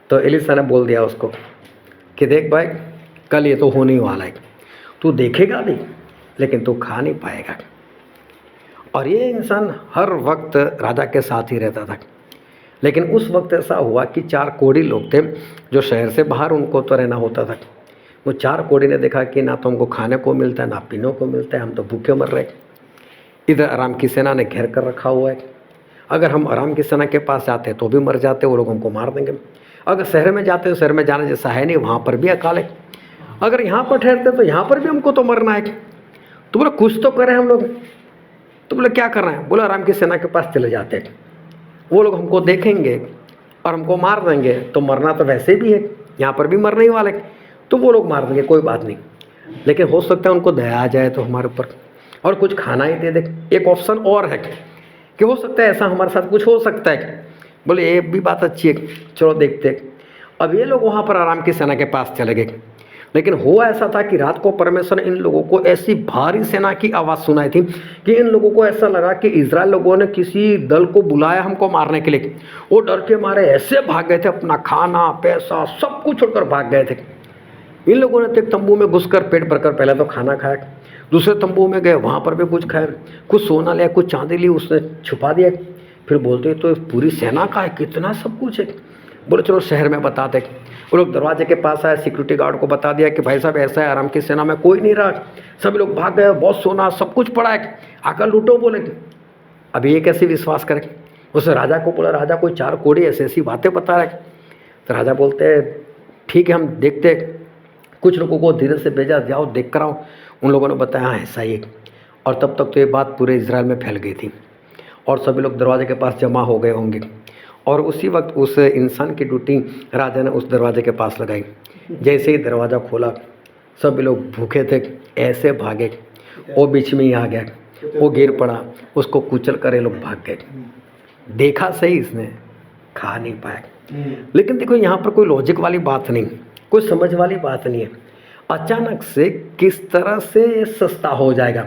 तो एलिशा ने बोल दिया उसको कि देख भाई, कल ये तो होने वाला है, तू देखेगा भी लेकिन तू खा नहीं पाएगा। और ये इंसान हर वक्त राजा के साथ ही रहता था। लेकिन उस वक्त ऐसा हुआ कि 4 कोढ़ी लोग थे जो शहर से बाहर, उनको तो रहना होता था। वो 4 कोढ़ी ने देखा कि ना तो हमको खाने को मिलता है ना पीने को मिलता है, हम तो भूखे मर रहे। इधर अराम की सेना ने घेर कर रखा हुआ है, अगर हम अराम की सेना के पास जाते तो भी मर जाते, वो लोग हमको मार देंगे। अगर शहर में जाते तो शहर में जाने जैसा है नहीं, वहाँ पर भी अकाल है। अगर यहाँ पर ठहरते तो यहाँ पर भी हमको तो मरना है। तो बोले कुछ तो करें हम लोग। तो बोले क्या करना है, बोले अराम की सेना के पास चले जाते हैं, वो लोग हमको देखेंगे और हमको मार देंगे, तो मरना तो वैसे भी है, यहाँ पर भी मरने ही वाले, तो वो लोग मार देंगे, कोई बात नहीं। लेकिन हो सकता है उनको दया आ जाए तो हमारे ऊपर और कुछ खाना ही दे दे। एक ऑप्शन और है कि हो सकता है ऐसा हमारे साथ कुछ हो सकता है। बोले ये भी बात अच्छी है, चलो देखते। अब ये लोग वहाँ पर अराम की सेना के पास चले गए। लेकिन हुआ ऐसा था कि रात को परमेश्वर ने इन लोगों को ऐसी भारी सेना की आवाज़ सुनाई थी कि इन लोगों को ऐसा लगा कि इजराइल लोगों ने किसी दल को बुलाया हमको मारने के लिए। वो डर के मारे ऐसे भाग गए थे, अपना खाना पैसा सब कुछ छोड़कर भाग गए थे। इन लोगों ने तो एक तंबू में घुसकर पेट भरकर पहले तो खाना खाया, दूसरे तंबू में गए, वहाँ पर भी कुछ खाया, कुछ सोना लिया, कुछ चांदी ली, उसने छुपा दिया। फिर बोलते तो पूरी सेना का है, कितना सब कुछ है। बोले चलो शहर में बताते। वो लोग दरवाजे के पास आए, सिक्योरिटी गार्ड को बता दिया कि भाई साहब ऐसा है, अराम की सेना में कोई नहीं रहा, सभी लोग भाग गए, बहुत सोना सब कुछ पड़ा है, आकर लूटो। बोले अब ये कैसे विश्वास करें। उसने राजा को बोला, राजा कोई 4 कोढ़ी ऐसी ऐसी बातें बता रहे। तो राजा बोलते हैं ठीक है हम देखते। कुछ लोगों को धीरे से भेजा, जाओ देख कर आओ। उन लोगों ने बताया हाँ ऐसा ही। और तब तक तो ये बात पूरे इजराइल में फैल गई थी और सभी लोग दरवाजे के पास जमा हो गए होंगे। और उसी वक्त उस इंसान की ड्यूटी राजा ने उस दरवाजे के पास लगाई। जैसे ही दरवाज़ा खोला, सभी लोग भूखे थे, ऐसे भागे, वो बीच में ही आ गया, वो गिर पड़ा, उसको कुचल कर ये लोग भाग गए। देखा सही, इसने खा नहीं पाया। लेकिन देखो यहाँ पर कोई लॉजिक वाली बात नहीं, कोई समझ वाली बात नहीं है। अचानक से किस तरह से ये सस्ता हो जाएगा।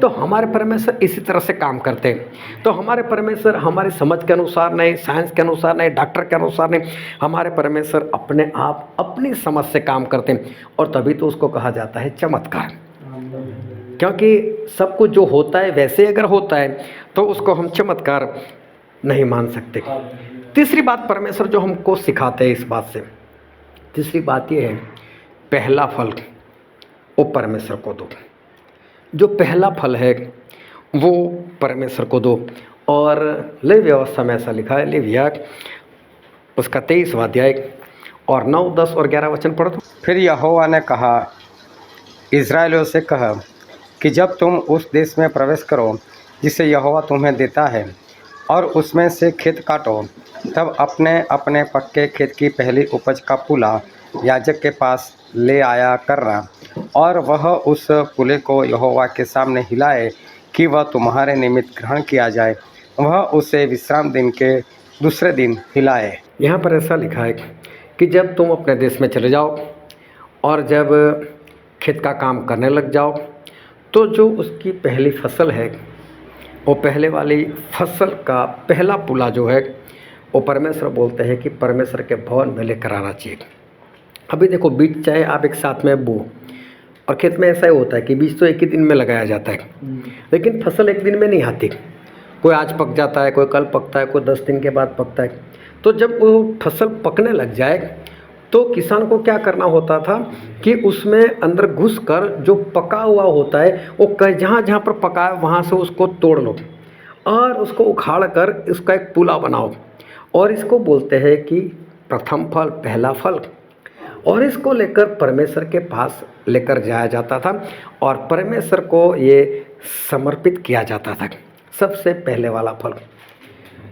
तो हमारे परमेश्वर इसी तरह से काम करते हैं। तो हमारे परमेश्वर हमारी समझ के अनुसार नहीं, साइंस के अनुसार नहीं, डॉक्टर के अनुसार नहीं, हमारे परमेश्वर अपने आप अपनी समझ से काम करते हैं। और तभी तो उसको कहा जाता है चमत्कार, क्योंकि सब कुछ जो होता है वैसे अगर होता है तो उसको हम चमत्कार नहीं मान सकते। तीसरी बात परमेश्वर जो हमको सिखाते हैं इस बात से, तीसरी बात ये है, पहला फल वो परमेश्वर को दो। जो पहला फल है वो परमेश्वर को दो। और लेवी व्यवस्था में ऐसा लिखा है, लेविया उसका 23वां अध्याय और 9, 10 और 11 वचन पढ़ो। फिर यहोवा ने कहा, इज़राइलियों से कह कि जब तुम उस देश में प्रवेश करो जिसे यहोवा तुम्हें देता है और उसमें से खेत काटो, तब अपने अपने पक्के खेत की पहली उपज का पुला याजक के पास ले आया करना, और वह उस पुले को यहोवा के सामने हिलाए कि वह तुम्हारे निमित्त ग्रहण किया जाए। वह उसे विश्राम दिन के दूसरे दिन हिलाए। यहाँ पर ऐसा लिखा है कि जब तुम अपने देश में चले जाओ और जब खेत का काम करने लग जाओ, तो जो उसकी पहली फसल है वो पहले वाली फसल का पहला पुला जो है वो परमेश्वर बोलते हैं कि परमेश्वर के भवन में लेकर आना चाहिए। अभी देखो बीज चाहे आप एक साथ में बो, और खेत में ऐसा ही होता है कि बीज तो एक ही दिन में लगाया जाता है, लेकिन फसल एक दिन में नहीं आती। कोई आज पक जाता है, कोई कल पकता है, कोई 10 दिन के बाद पकता है। तो जब वो फसल पकने लग जाए तो किसान को क्या करना होता था कि उसमें अंदर घुसकर जो पका हुआ होता है वो जहाँ जहाँ पर पका है वहाँ से उसको तोड़ लो और उसको उखाड़ कर इसका एक पुला बनाओ, और इसको बोलते हैं कि प्रथम फल, पहला फल। और इसको लेकर परमेश्वर के पास लेकर जाया जाता था और परमेश्वर को ये समर्पित किया जाता था, सबसे पहले वाला फल।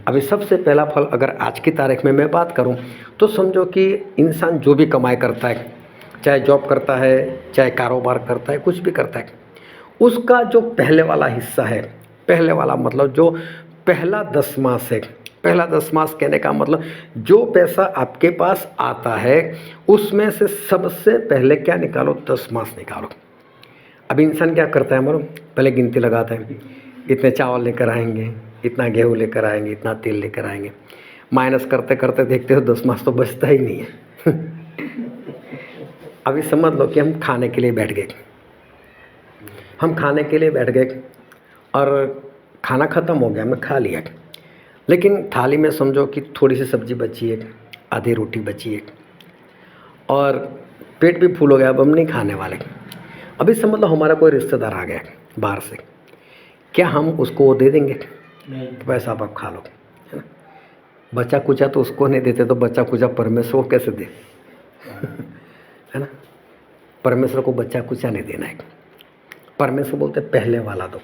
अभी सबसे पहला फल अगर आज की तारीख में मैं बात करूं तो समझो कि इंसान जो भी कमाई करता है, चाहे जॉब करता है, चाहे कारोबार करता है, कुछ भी करता है, उसका जो पहले वाला हिस्सा है, पहले वाला मतलब जो पहला दसमास है, पहला दसमास कहने का मतलब जो पैसा आपके पास आता है उसमें से सबसे पहले क्या निकालो, दसमास निकालो। अभी इंसान क्या करता है मालूम, पहले गिनती लगाता है, इतने चावल लेकर आएंगे, इतना गेहूँ लेकर आएंगे, इतना तेल लेकर आएंगे, माइनस करते करते देखते हो 10 मास तो बचता ही नहीं है। अभी समझ लो कि हम खाने के लिए बैठ गए, हम खाने के लिए बैठ गए और खाना ख़त्म हो गया, मैं खा लिया, लेकिन थाली में समझो कि थोड़ी सी सब्जी बची है, आधी रोटी बची है और पेट भी फूल हो गया, अब हम नहीं खाने वाले। अभी समझ लो हमारा कोई रिश्तेदार आ गया बाहर से, क्या हम उसको वो दे देंगे? पैसा आप खा लो, है ना? बचा कुचा तो उसको नहीं देते, तो बचा कुचा परमेश्वर को कैसे दे? है ना? परमेश्वर को बचा कुचा नहीं देना है। परमेश्वर बोलते पहले वाला दो,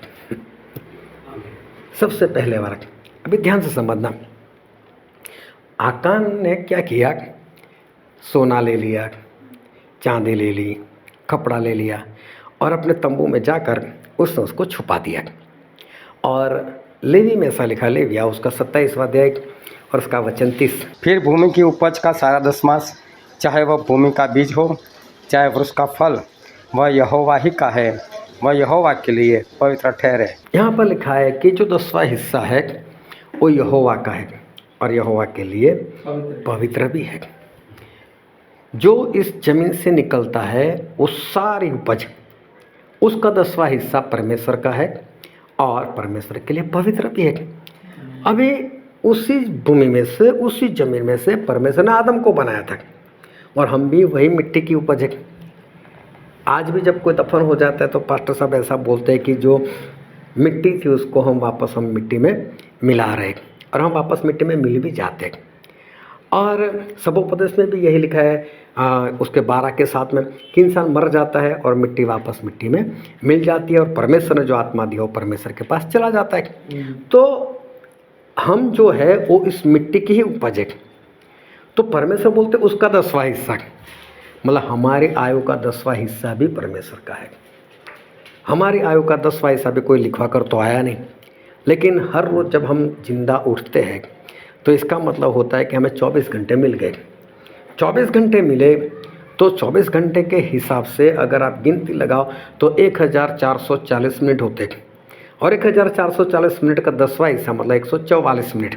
सबसे पहले वाला। अभी ध्यान से समझना, आकान ने क्या किया, सोना ले लिया, चांदी ले ली, कपड़ा ले लिया और अपने तंबू में जाकर उसने उसको छुपा दिया। और लेवी में ऐसा लिखा, लेविया उसका 27वां अध्याय और उसका वचन 30। फिर भूमि की उपज का सारा दसमास, चाहे वह भूमि का बीज हो, चाहे वृक्ष का फल, वह यहोवा ही का है, वह यहोवा के लिए पवित्र ठहरे। यहाँ पर लिखा है कि जो 10वां हिस्सा है वो यहोवा का है और यहोवा के लिए पवित्र भी है। जो इस जमीन से निकलता है वो सारी उपज, उसका 10वां हिस्सा परमेश्वर का है और परमेश्वर के लिए पवित्र भी है। अभी उसी भूमि में से, उसी जमीन में से परमेश्वर ने आदम को बनाया था और हम भी वही मिट्टी की उपज है। आज भी जब कोई दफन हो जाता है तो पास्टर साहब ऐसा बोलते हैं कि जो मिट्टी थी उसको हम मिट्टी में मिला रहे, और हम वापस मिट्टी में मिल भी जाते हैं। और सबोपदेश में भी यही लिखा है उसके 12 के साथ में कि इंसान मर जाता है और मिट्टी वापस मिट्टी में मिल जाती है और परमेश्वर ने जो आत्मा दिया वो परमेश्वर के पास चला जाता है। तो हम जो है वो इस मिट्टी की ही उपज है। तो परमेश्वर बोलते उसका 10वां हिस्सा, मतलब हमारी आयु का 10वां हिस्सा भी परमेश्वर का है। हमारी आयु का 10वां हिस्सा भी कोई लिखवा कर तो आया नहीं, लेकिन हर रोज़ जब हम जिंदा उठते हैं तो इसका मतलब होता है कि हमें 24 घंटे मिल गए। 24 घंटे मिले तो 24 घंटे के हिसाब से अगर आप गिनती लगाओ तो 1440 मिनट होते हैं, और 1440 मिनट का 10वां हिस्सा मतलब 144 मिनट,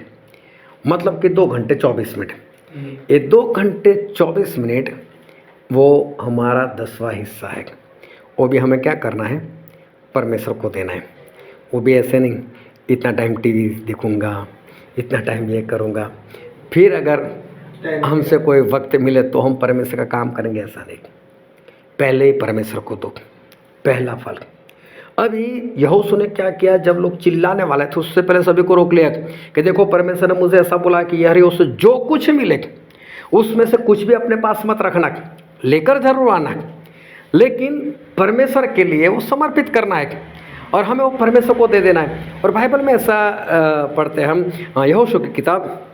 मतलब कि 2 घंटे 24 मिनट। ये 2 घंटे 24 मिनट वो हमारा 10वां हिस्सा है। वो भी हमें क्या करना है, परमेश्वर को देना है। वो भी ऐसे नहीं इतना टाइम टीवी देखूंगा, इतना टाइम ये करूंगा, फिर अगर हमसे कोई वक्त मिले तो हम परमेश्वर का काम करेंगे, ऐसा नहीं। पहले ही परमेश्वर को दो, पहला फल। अभी यहोशू ने क्या किया, जब लोग चिल्लाने वाले थे उससे पहले सभी को रोक लिया कि देखो परमेश्वर ने मुझे ऐसा बोला कि यार उससे जो कुछ मिले उसमें से कुछ भी अपने पास मत रखना, लेकर जरूर आना, लेकिन परमेश्वर के लिए वो समर्पित करना है और हमें वो परमेश्वर को दे देना है। और बाइबल में ऐसा पढ़ते हैं हम, यहोशू की किताब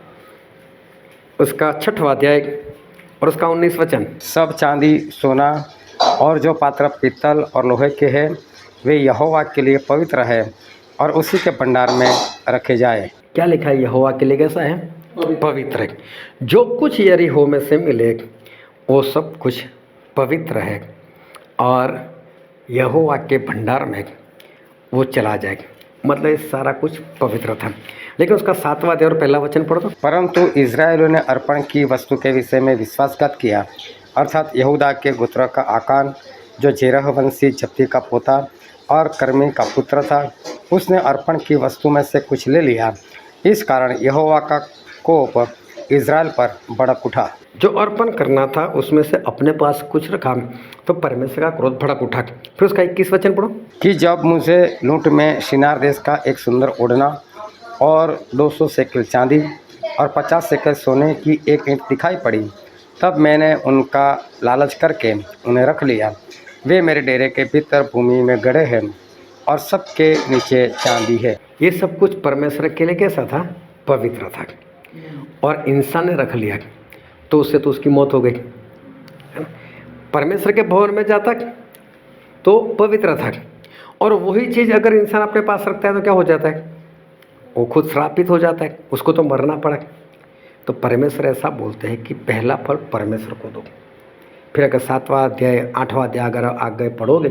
उसका 6वां अध्याय और उसका 19 वचन। सब चांदी, सोना और जो पात्र पीतल और लोहे के हैं वे यहोवा के लिए पवित्र है और उसी के भंडार में रखे जाए। क्या लिखा है, यहोवा के लिए कैसा है, पवित्र है। जो कुछ यरीहो में से मिले वो सब कुछ पवित्र है और यहोवा के भंडार में वो चला जाएगा। मतलब ये सारा कुछ पवित्र था। लेकिन उसका 7वां अध्याय और पहला वचन पढ़ो तो। परंतु इस्राएलियों ने अर्पण की वस्तु के विषय में विश्वासघात किया, अर्थात यहूदा के गोत्र का आकान, जो जेरह वंशी जब्दी का पोता और कर्मी का पुत्र था, उसने अर्पण की वस्तु में से कुछ ले लिया। इस कारण यहोवा का कोप इज़राइल पर भड़क उठा। जो अर्पण करना था उसमें से अपने पास कुछ रखा तो परमेश्वर का क्रोध भड़क उठा। फिर उसका 21 वचन पढ़ो कि जब मुझे लूट में शिनार देश का एक सुंदर ओढ़ना और 200 शेकेल चांदी और 50 शेकेल सोने की एक ईंट दिखाई पड़ी, तब मैंने उनका लालच करके उन्हें रख लिया। वे मेरे डेरे के भीतर भूमि में गड़े हैं और सबके नीचे चांदी है। ये सब कुछ परमेश्वर के लिए कैसा था? पवित्र था। और इंसान ने रख लिया तो उससे तो उसकी मौत हो गई, है ना। परमेश्वर के भवन में जाता तो पवित्र था, और वही चीज़ अगर इंसान अपने पास रखता है तो क्या हो जाता है? वो खुद श्रापित हो जाता है, उसको तो मरना पड़ा। तो परमेश्वर ऐसा बोलते हैं कि पहला फल परमेश्वर को दो। फिर अगर 7वां अध्याय 8वां अध्याय अगर आगे पढ़ोगे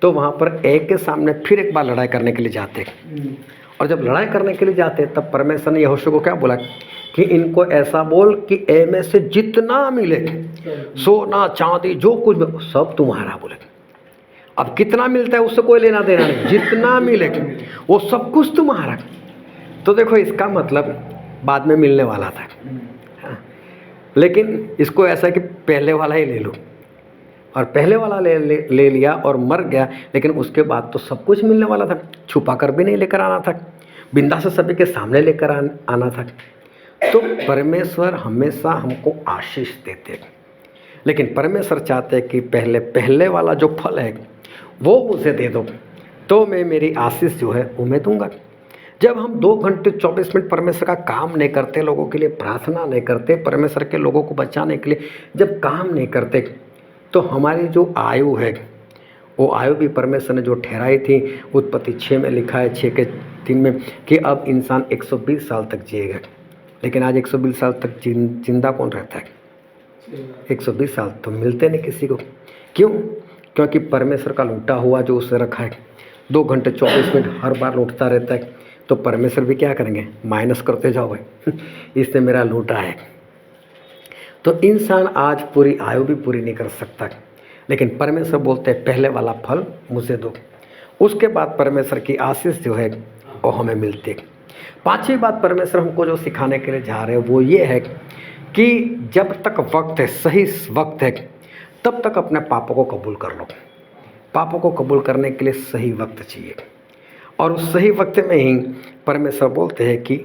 तो वहाँ पर एक के सामने फिर एक बार लड़ाई करने के लिए जाते हैं। और जब लड़ाई करने के लिए जाते हैं तब परमेश्वर ने यहोशू को क्या बोला कि इनको ऐसा बोल कि ए में से जितना मिले, सोना चांदी जो कुछ सब तुम्हारा बोले। अब कितना मिलता है उससे कोई लेना देना नहीं, जितना मिले वो सब कुछ तुम्हारा। तो देखो इसका मतलब बाद में मिलने वाला था, हाँ। लेकिन इसको ऐसा कि पहले वाला ही ले लो, और पहले वाला ले लिया और मर गया। लेकिन उसके बाद तो सब कुछ मिलने वाला था, छुपा कर भी नहीं लेकर आना था, बिंदा से सभी के सामने लेकर आना था। तो परमेश्वर हमेशा हमको आशीष देते, लेकिन परमेश्वर चाहते हैं कि पहले वाला जो फल है वो मुझे दे दो, तो मैं मेरी आशीष जो है वो मैं दूंगा। जब हम 2 घंटे 24 मिनट परमेश्वर का काम नहीं करते, लोगों के लिए प्रार्थना नहीं करते, परमेश्वर के लोगों को बचाने के लिए जब काम नहीं करते, तो हमारी जो आयु है वो आयु भी परमेश्वर ने जो ठहराई थी, उत्पत्ति 6 में लिखा है 6:3 में कि अब इंसान 120 साल तक जिएगा। लेकिन आज 120 साल तक जिंदा कौन रहता है? 120 साल तो मिलते नहीं किसी को। क्यों? क्योंकि परमेश्वर का लूटा हुआ जो उससे रखा है 2 घंटे 24 मिनट हर बार लूटता रहता है, तो परमेश्वर भी क्या करेंगे? माइनस करते जाओ भाई इससे मेरा लूटा है। तो इंसान आज पूरी आयु भी पूरी नहीं कर सकता, लेकिन परमेश्वर बोलते हैं पहले वाला फल मुझे दो। उसके बाद परमेश्वर की आशीष जो है वो हमें मिलती है। 5वीं बात परमेश्वर हमको जो सिखाने के लिए जा रहे हैं वो ये है कि जब तक वक्त है, सही वक्त है, तब तक अपने पापों को कबूल कर लो। पापों को कबूल करने के लिए सही वक्त चाहिए, और उस सही वक्त में ही परमेश्वर बोलते हैं कि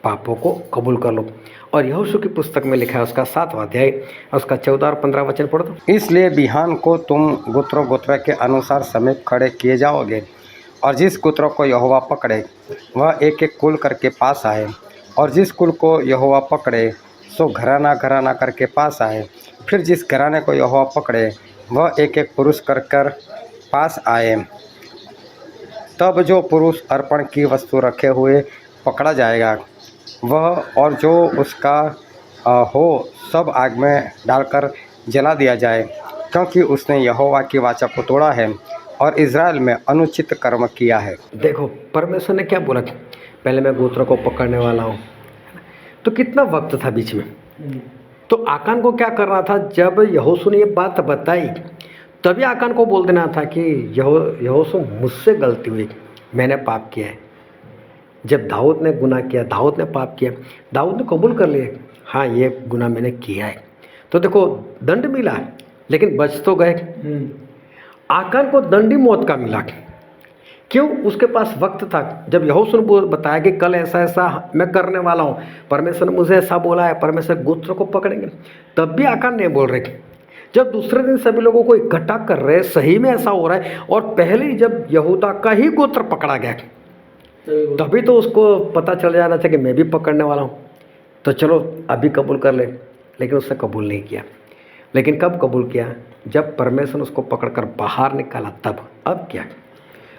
पापों को कबूल कर लो। और यहोशू की पुस्तक में लिखा है उसका 7वां अध्याय उसका 14 और 15 वचन पढ़ दो। इसलिए बिहान को तुम गोत्र के अनुसार समेत खड़े किए जाओगे, और जिस गोत्र को यहोवा पकड़े वह एक एक कुल करके पास आए, और जिस कुल को यहोवा पकड़े सो घराना घराना करके पास आए। फिर जिस घराने को यहोवा पकड़े वह एक एक पुरुष कर पास आए। तब जो पुरुष अर्पण की वस्तु रखे हुए पकड़ा जाएगा वह और जो उसका हो सब आग में डालकर जला दिया जाए, क्योंकि उसने यहोवा की वाचा को तोड़ा है और इज़राइल में अनुचित कर्म किया है। देखो परमेश्वर ने क्या बोला, पहले मैं गोत्रों को पकड़ने वाला हूँ। तो कितना वक्त था बीच में? तो आकान को क्या करना था? जब यहोशू ने ये बात बताई तभी आकान को बोल देना था कि यहोशू मुझसे गलती हुई, मैंने पाप किया है। जब दाऊद ने गुनाह किया, दाऊद ने पाप किया, दाऊद ने कबूल कर लिया, हाँ ये गुनाह मैंने किया है। तो देखो दंड मिला, लेकिन बच तो गए। आकान को दंड ही मौत का मिला। क्यों? उसके पास वक्त था। जब यहोशू ने बताया कि कल ऐसा ऐसा मैं करने वाला हूँ, परमेश्वर ने मुझे ऐसा बोला है, परमेश्वर गोत्र को पकड़ेंगे, तब भी आकान नहीं बोल रहे। जब दूसरे दिन सभी लोगों को इकट्ठा कर रहे, सही में ऐसा हो रहा है, और पहले ही जब यहूदा का ही गोत्र पकड़ा गया तभी तो उसको पता चल जाना चाहिए कि मैं भी पकड़ने वाला हूँ, तो चलो अभी कबूल कर ले। लेकिन उसने कबूल नहीं किया। लेकिन कब कबूल किया? जब परमेश्वर ने उसको पकड़कर बाहर निकाला तब। अब क्या?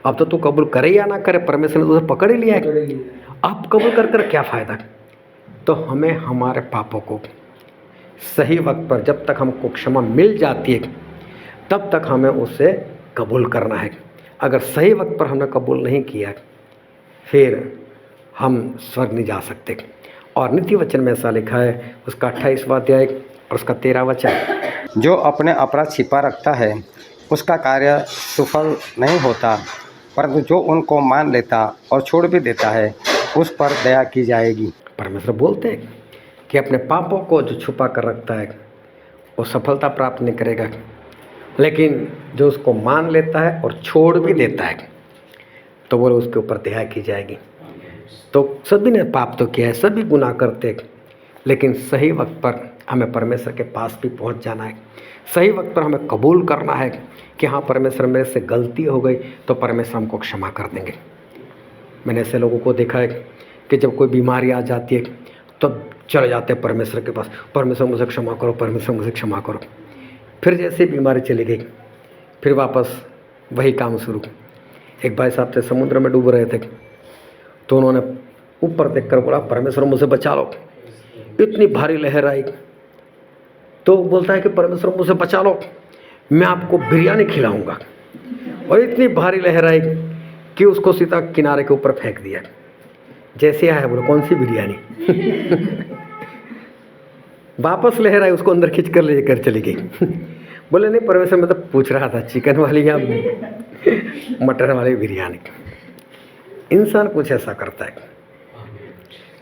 अब तो तू कबूल करे या ना करे, परमेश्वर ने तुझे पकड़ ही लिया है। अब कबूल कर क्या फ़ायदा? तो हमें हमारे पापों को सही वक्त पर, जब तक हमको क्षमा मिल जाती है तब तक हमें उसे कबूल करना है। अगर सही वक्त पर हमने कबूल नहीं किया फिर हम स्वर्ग नहीं जा सकते। और नीति वचन में ऐसा लिखा है, उसका 28वां अध्याय और उसका 13 वचन, जो अपने अपराध छिपा रखता है उसका कार्य सफल नहीं होता, परंतु जो उनको मान लेता और छोड़ भी देता है उस पर दया की जाएगी। परमेश्वर बोलते हैं कि अपने पापों को जो छुपा कर रखता है वो सफलता प्राप्त नहीं करेगा, लेकिन जो उसको मान लेता है और छोड़ भी देता है तो वो उसके ऊपर दया की जाएगी। तो सभी ने पाप तो किया है, सभी गुनाह करते हैं, लेकिन सही वक्त पर हमें परमेश्वर के पास भी पहुंच जाना है। सही वक्त पर हमें कबूल करना है कि हाँ परमेश्वर मेरे से गलती हो गई, तो परमेश्वर हमको क्षमा कर देंगे। मैंने ऐसे लोगों को देखा है कि जब कोई बीमारी आ जाती है तो चले जाते हैं परमेश्वर के पास, परमेश्वर मुझे क्षमा करो, परमेश्वर मुझे क्षमा करो। फिर जैसे बीमारी चली गई फिर वापस वही काम शुरू। एक भाई साहब थे, समुद्र में डूब रहे थे, तो उन्होंने ऊपर देखकर बोला परमेश्वर मुझे बचा लो। इतनी भारी लहर आई तो बोलता है कि परमेश्वर मुझे बचा लो, मैं आपको बिरयानी खिलाऊंगा। और इतनी भारी लहर आई कि उसको सीधा किनारे के ऊपर फेंक दिया। जैसे आया बोले कौन सी बिरयानी वापस लहर आई, उसको अंदर खींच कर लेकर चली गई। बोले नहीं परमेश्वर, मैं तो पूछ रहा था चिकन वाली या मटन वाली बिरयानी। इंसान कुछ ऐसा करता है,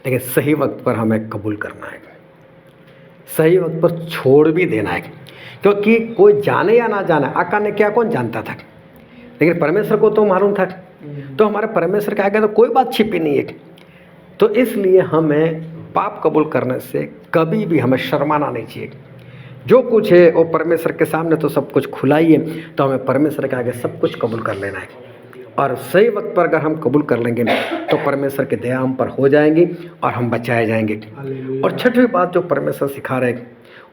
लेकिन सही वक्त पर हमें कबूल करना है, सही वक्त पर छोड़ भी देना है। क्योंकि कोई जाने या ना जाने, आका ने क्या कौन जानता था, लेकिन परमेश्वर को तो मालूम था। तो हमारे परमेश्वर के आगे तो कोई बात छिपी नहीं है। तो इसलिए हमें पाप कबूल करने से कभी भी हमें शर्माना नहीं चाहिए। जो कुछ है वो परमेश्वर के सामने तो सब कुछ खुला ही है, तो हमें परमेश्वर के आगे सब कुछ कबूल कर लेना है। और सही वक्त पर अगर हम कबूल कर लेंगे तो परमेश्वर की दया हम पर हो जाएंगी और हम बचाए जाएंगे। और छठवीं बात जो परमेश्वर सिखा रहे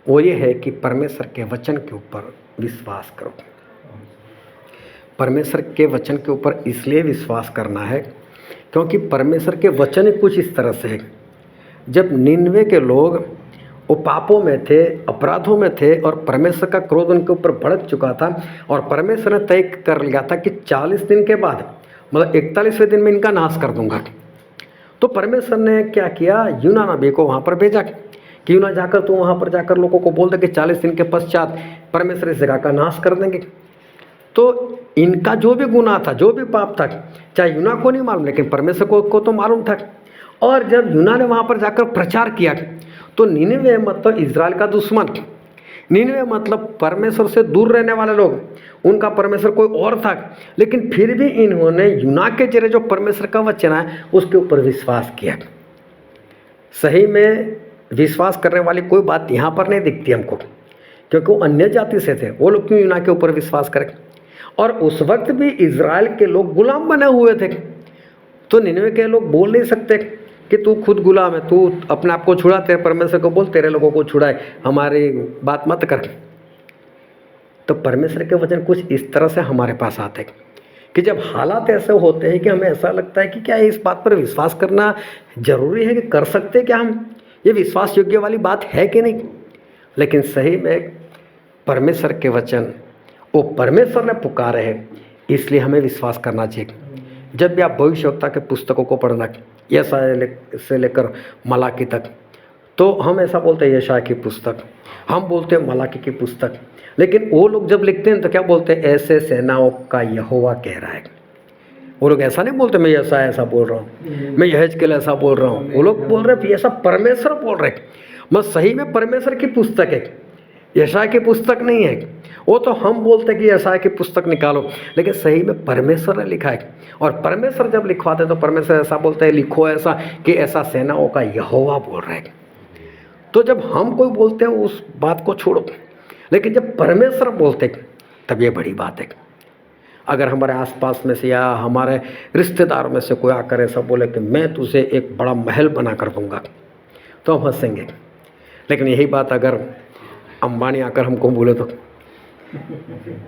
वो ये है कि परमेश्वर के वचन के ऊपर विश्वास करो। परमेश्वर के वचन के ऊपर इसलिए विश्वास करना है क्योंकि परमेश्वर के वचन कुछ इस तरह से है। जब निन्वे के लोग वो पापों में थे, अपराधों में थे और परमेश्वर का क्रोध उनके ऊपर भड़क चुका था और परमेश्वर ने तय कर लिया था कि 40 दिन के बाद, मतलब 41वें दिन में इनका नाश कर दूंगा। तो परमेश्वर ने क्या किया, यूना नबी को वहाँ पर भेजा कि यूना जाकर तू वहाँ पर जाकर लोगों को बोल दे कि 40 दिन के पश्चात परमेश्वर इस जगह का नाश कर देंगे। तो इनका जो भी गुनाह था, जो भी पाप था, चाहे यूना को नहीं मालूम लेकिन परमेश्वर को तो मालूम था। और जब यूना ने वहाँ पर जाकर प्रचार किया तो निनवे मतलब इजराइल का दुश्मन, निनवे मतलब परमेश्वर से दूर रहने वाले लोग, उनका परमेश्वर कोई और था, लेकिन फिर भी इन्होंने यूना के जरिए जो परमेश्वर का वचन है उसके ऊपर विश्वास किया। सही में विश्वास करने वाली कोई बात यहाँ पर नहीं दिखती हमको, क्योंकि वो अन्य जाति से थे, वो लोग क्यों यूना के ऊपर विश्वास करें। और उस वक्त भी इजराइल के लोग गुलाम बने हुए थे, तो निनवे के लोग बोल नहीं सकते कि तू खुद गुलाम है, तू अपने आप को छुड़ा, तेरे परमेश्वर को बोल तेरे लोगों को छुड़ाए, हमारी बात मत कर। तो परमेश्वर के वचन कुछ इस तरह से हमारे पास आते हैं कि जब हालात ऐसे होते हैं कि हमें ऐसा लगता है कि क्या इस बात पर विश्वास करना जरूरी है, कि कर सकते क्या हम, ये विश्वास योग्य वाली बात है कि नहीं। लेकिन सही में परमेश्वर के वचन वो परमेश्वर ने पुकारे हैं, इसलिए हमें विश्वास करना चाहिए। जब भी आप भविष्यवक्ता के पुस्तकों को पढ़ना, यशायाह से लेकर मलाकी तक, तो हम ऐसा बोलते हैं यशायाह की पुस्तक, हम बोलते हैं मलाकी की पुस्तक, लेकिन वो लोग जब लिखते हैं तो क्या बोलते हैं, ऐसे सेनाओं का यहोवा कह रहा है। वो लोग ऐसा नहीं बोलते मैं यशायाह ऐसा बोल रहा हूँ, मैं यहेजकेल ऐसा बोल रहा हूँ। वो लोग बोल रहे ऐसा परमेश्वर बोल रहे। बस सही में परमेश्वर की पुस्तक है, यशायाह की पुस्तक नहीं है। वो तो हम बोलते कि यशायाह की पुस्तक निकालो, लेकिन सही में परमेश्वर ने लिखा है। और परमेश्वर जब लिखवाते तो परमेश्वर ऐसा बोलते हैं, लिखो ऐसा कि ऐसा सेनाओं का यहोवा बोल रहा है। तो जब हम कोई बोलते हैं उस बात को छोड़ो, लेकिन जब परमेश्वर बोलते तब ये बड़ी बात है। अगर हमारे आसपास में से या हमारे रिश्तेदारों में से कोई आकर ऐसा बोले कि मैं तुझे एक बड़ा महल बना कर दूंगा, तो हम हंसेंगे। लेकिन यही बात अगर अंबानी आकर हमको बोले तो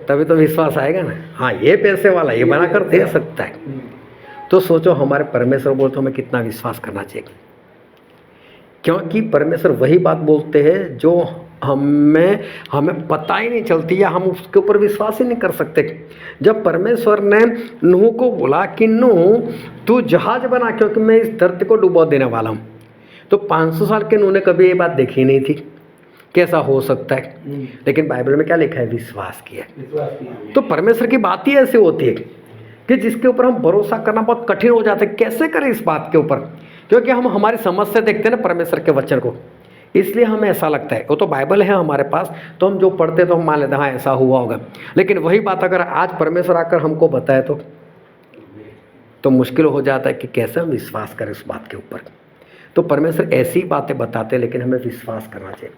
तभी तो विश्वास आएगा ना, हाँ ये पैसे वाला ये बना कर दे सकता है। तो सोचो हमारे परमेश्वर बोलते तो हमें कितना विश्वास करना चाहिए, क्योंकि परमेश्वर वही बात बोलते हैं जो हमें हमें पता ही नहीं चलती या हम उसके ऊपर विश्वास ही नहीं कर सकते। जब परमेश्वर ने नूह को बोला कि नूह तू जहाज बना, क्योंकि मैं इस धरती को डुबो देने वाला हूँ, तो 500 साल के नूह ने कभी ये बात देखी नहीं थी कैसा हो सकता है। लेकिन बाइबल में क्या लिखा है? विश्वास किया। तो परमेश्वर की बात ही ऐसी होती है कि जिसके ऊपर हम भरोसा करना बहुत कठिन हो जाता है। कैसे करें इस बात के ऊपर? क्योंकि हम हमारी समझ से देखते हैं ना परमेश्वर के वचन को, इसलिए हमें ऐसा लगता है। वो तो बाइबल है हमारे पास, तो हम जो पढ़ते तो हम मान लेते हैं हाँ ऐसा हुआ होगा। लेकिन वही बात अगर आज परमेश्वर आकर हमको बताए तो मुश्किल हो जाता है कि कैसे हम विश्वास करें उस बात के ऊपर। तो परमेश्वर ऐसी बातें बताते हैं, लेकिन हमें विश्वास करना चाहिए।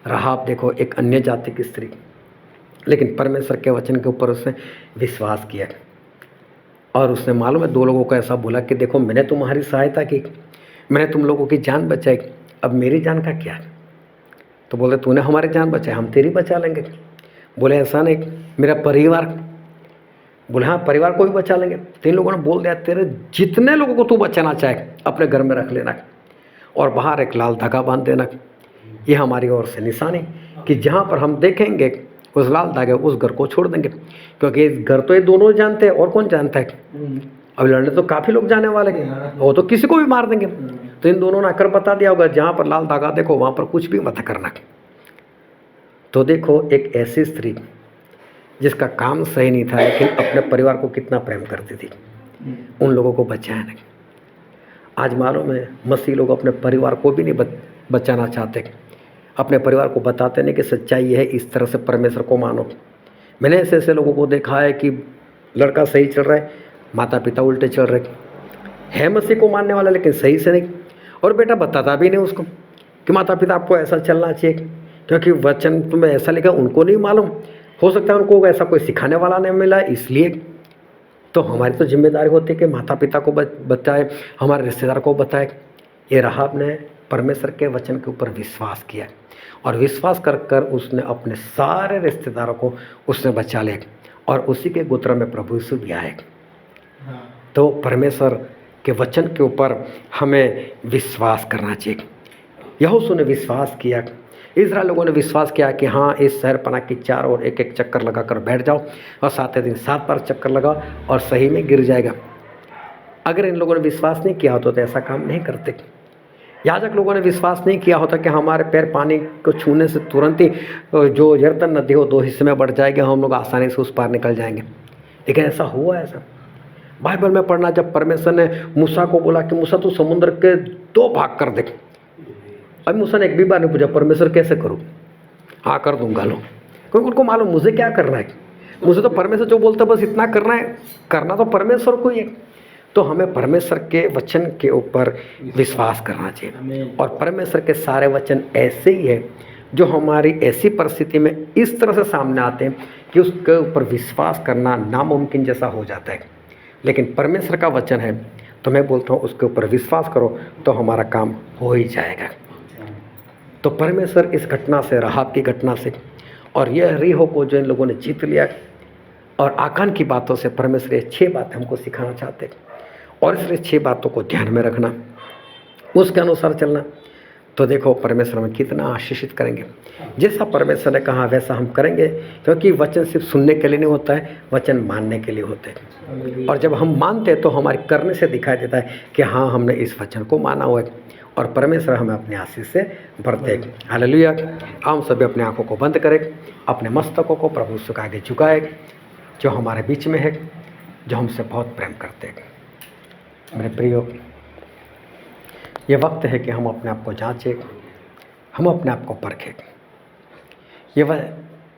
राहाब देखो, एक अन्य जाति की स्त्री, लेकिन परमेश्वर के वचन के ऊपर उसने विश्वास किया और उसने मालूम है 2 लोगों को ऐसा बोला कि देखो मैंने तुम्हारी सहायता की, मैंने तुम लोगों की जान बचाई, अब मेरी जान का क्या? तो बोले तूने हमारी जान बचाई, हम तेरी बचा लेंगे। बोले ऐसा नहीं, मेरा परिवार। बोले हाँ परिवार को भी बचा लेंगे। 3 लोगों ने बोल दिया तेरे जितने लोगों को तू बचाना चाहे अपने घर में रख लेना और बाहर एक लाल धागा बांध देना। ये हमारी ओर से निशानी कि जहाँ पर हम देखेंगे उस लाल धागे उस घर को छोड़ देंगे, क्योंकि इस घर तो ये दोनों जानते हैं और कौन जानता है। अब लड़ने तो काफ़ी लोग जाने वाले हैं, वो तो किसी को भी मार देंगे। तो इन दोनों ने आकर बता दिया होगा जहाँ पर लाल धागा देखो वहाँ पर कुछ भी मत करना। तो देखो एक ऐसी स्त्री जिसका काम सही नहीं था, लेकिन अपने परिवार को कितना प्रेम करती थी, उन लोगों को बचाया नहीं। आज मालूम है मसीह लोग अपने परिवार को भी नहीं बचाना चाहते, अपने परिवार को बताते नहीं कि सच्चाई है, इस तरह से परमेश्वर को मानो। मैंने ऐसे ऐसे लोगों को देखा है कि लड़का सही चल रहा है, माता पिता उल्टे चल रहे है, मसीह को मानने वाला लेकिन सही से नहीं, और बेटा बताता भी नहीं उसको कि माता पिता आपको ऐसा चलना चाहिए, क्योंकि वचन तुम्हें ऐसा लिखा, उनको नहीं मालूम। हो सकता है उनको ऐसा कोई सिखाने वाला नहीं मिला, इसलिए। तो हमारी तो जिम्मेदारी होती है कि माता पिता को बताए, हमारे रिश्तेदार को बताए। ये राहाब ने परमेश्वर के वचन के ऊपर विश्वास किया और विश्वास कर कर उसने अपने सारे रिश्तेदारों को उसने बचा लिया और उसी के गोत्र में प्रभु यीशु भी आए। तो परमेश्वर के वचन के ऊपर हमें विश्वास करना चाहिए। यहोशू ने विश्वास किया, इस्राएल लोगों ने विश्वास किया कि हाँ इस शहरपनाह की चारों ओर एक एक चक्कर लगाकर बैठ जाओ और 7वें दिन 7 बार चक्कर लगाओ और सही में गिर जाएगा। अगर इन लोगों ने विश्वास नहीं किया होता तो ऐसा काम नहीं करते। याजक लोगों ने विश्वास नहीं किया होता कि हमारे पैर पानी को छूने से तुरंत ही जो यरदन नदी हो 2 हिस्से में बढ़ जाएगी, हम लोग आसानी से उस पार निकल जाएंगे। लेकिन ऐसा हुआ? ऐसा बाइबल में पढ़ना, जब परमेश्वर ने मूसा को बोला कि मूसा तू समुद्र के 2 भाग कर दे। अब मूसा ने एक भी बार नहीं पूछा परमेश्वर कैसे करूँ, हाँ कर दूंगा लो, क्योंकि उनको मालूम मुझे क्या करना है, मुझे तो परमेश्वर जो बोलता है बस इतना करना है, करना तो परमेश्वर को ही है। तो हमें परमेश्वर के वचन के ऊपर विश्वास करना चाहिए और परमेश्वर के सारे वचन ऐसे ही है जो हमारी ऐसी परिस्थिति में इस तरह से सामने आते हैं कि उसके ऊपर विश्वास करना नामुमकिन जैसा हो जाता है। लेकिन परमेश्वर का वचन है तो मैं बोलता हूँ उसके ऊपर विश्वास करो तो हमारा काम हो ही जाएगा। तो परमेश्वर इस घटना से, राहाब की घटना से और यह यरीहो को जो इन लोगों ने जीत लिया और आकान की बातों से परमेश्वर ये 6 बातें हमको सिखाना चाहते हैं और इसलिए 6 बातों को ध्यान में रखना, उसके अनुसार चलना। तो देखो परमेश्वर हमें कितना आशीषित करेंगे। जैसा परमेश्वर ने कहा वैसा हम करेंगे, क्योंकि वचन सिर्फ सुनने के लिए नहीं होता है, वचन मानने के लिए होते हैं। और जब हम मानते हैं तो हमारे करने से दिखाई देता है कि हाँ हमने इस वचन को माना हुआ है और परमेश्वर हमें अपने आशीष से भरते हैं। हालेलुया। हम सभी अपने आँखों को बंद करें, अपने मस्तकों को प्रभु यीशु के आगे झुकाए जो हमारे बीच में है, जो हमसे बहुत प्रेम करते हैं। मेरे प्रियो, ये वक्त है कि हम अपने आप को जांचें, हम अपने आप को परखें। ये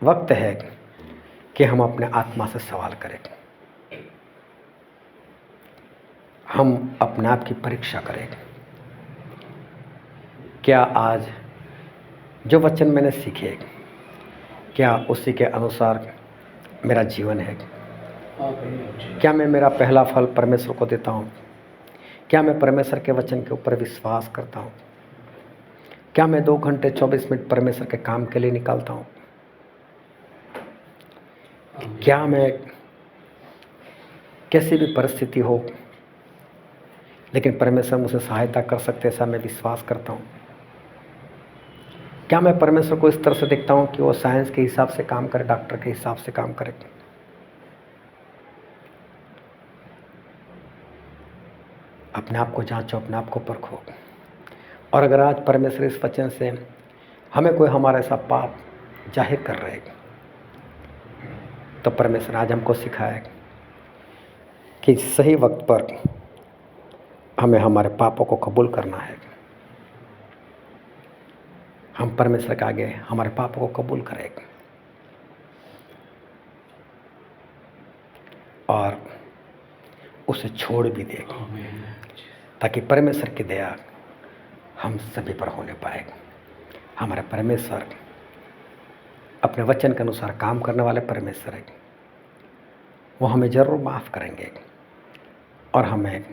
वक्त है कि हम अपने आत्मा से सवाल करें, हम अपने आप की परीक्षा करें। क्या आज जो वचन मैंने सीखे क्या उसी के अनुसार मेरा जीवन है? क्या मैं मेरा पहला फल परमेश्वर को देता हूँ? क्या मैं परमेश्वर के वचन के ऊपर विश्वास करता हूँ? क्या मैं 2 घंटे 24 मिनट परमेश्वर के काम के लिए निकालता हूँ? क्या मैं कैसी भी परिस्थिति हो लेकिन परमेश्वर मुझे सहायता कर सकते ऐसा मैं विश्वास करता हूँ? क्या मैं परमेश्वर को इस तरह से देखता हूँ कि वो साइंस के हिसाब से काम करे, डॉक्टर के हिसाब से काम करे? अपने आप को जांचो, अपने आप को परखो। और अगर आज परमेश्वर इस वचन से हमें कोई हमारा ऐसा पाप जाहिर कर रहे तो परमेश्वर आज हमको सिखाए कि सही वक्त पर हमें हमारे पापों को कबूल करना है। हम परमेश्वर के आगे हमारे पापों को कबूल करें और उसे छोड़ भी दें, ताकि परमेश्वर की दया हम सभी पर होने पाए। हमारे परमेश्वर अपने वचन के अनुसार काम करने वाले परमेश्वर है। वो हमें ज़रूर माफ़ करेंगे और हमें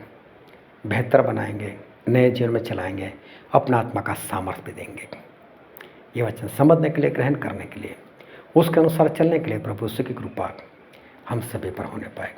बेहतर बनाएंगे, नए जीवन में चलाएंगे, अपना आत्मा का सामर्थ्य भी देंगे। ये वचन समझने के लिए, ग्रहण करने के लिए, उसके अनुसार चलने के लिए प्रभु यीशु की कृपा हम सभी पर होने पाए।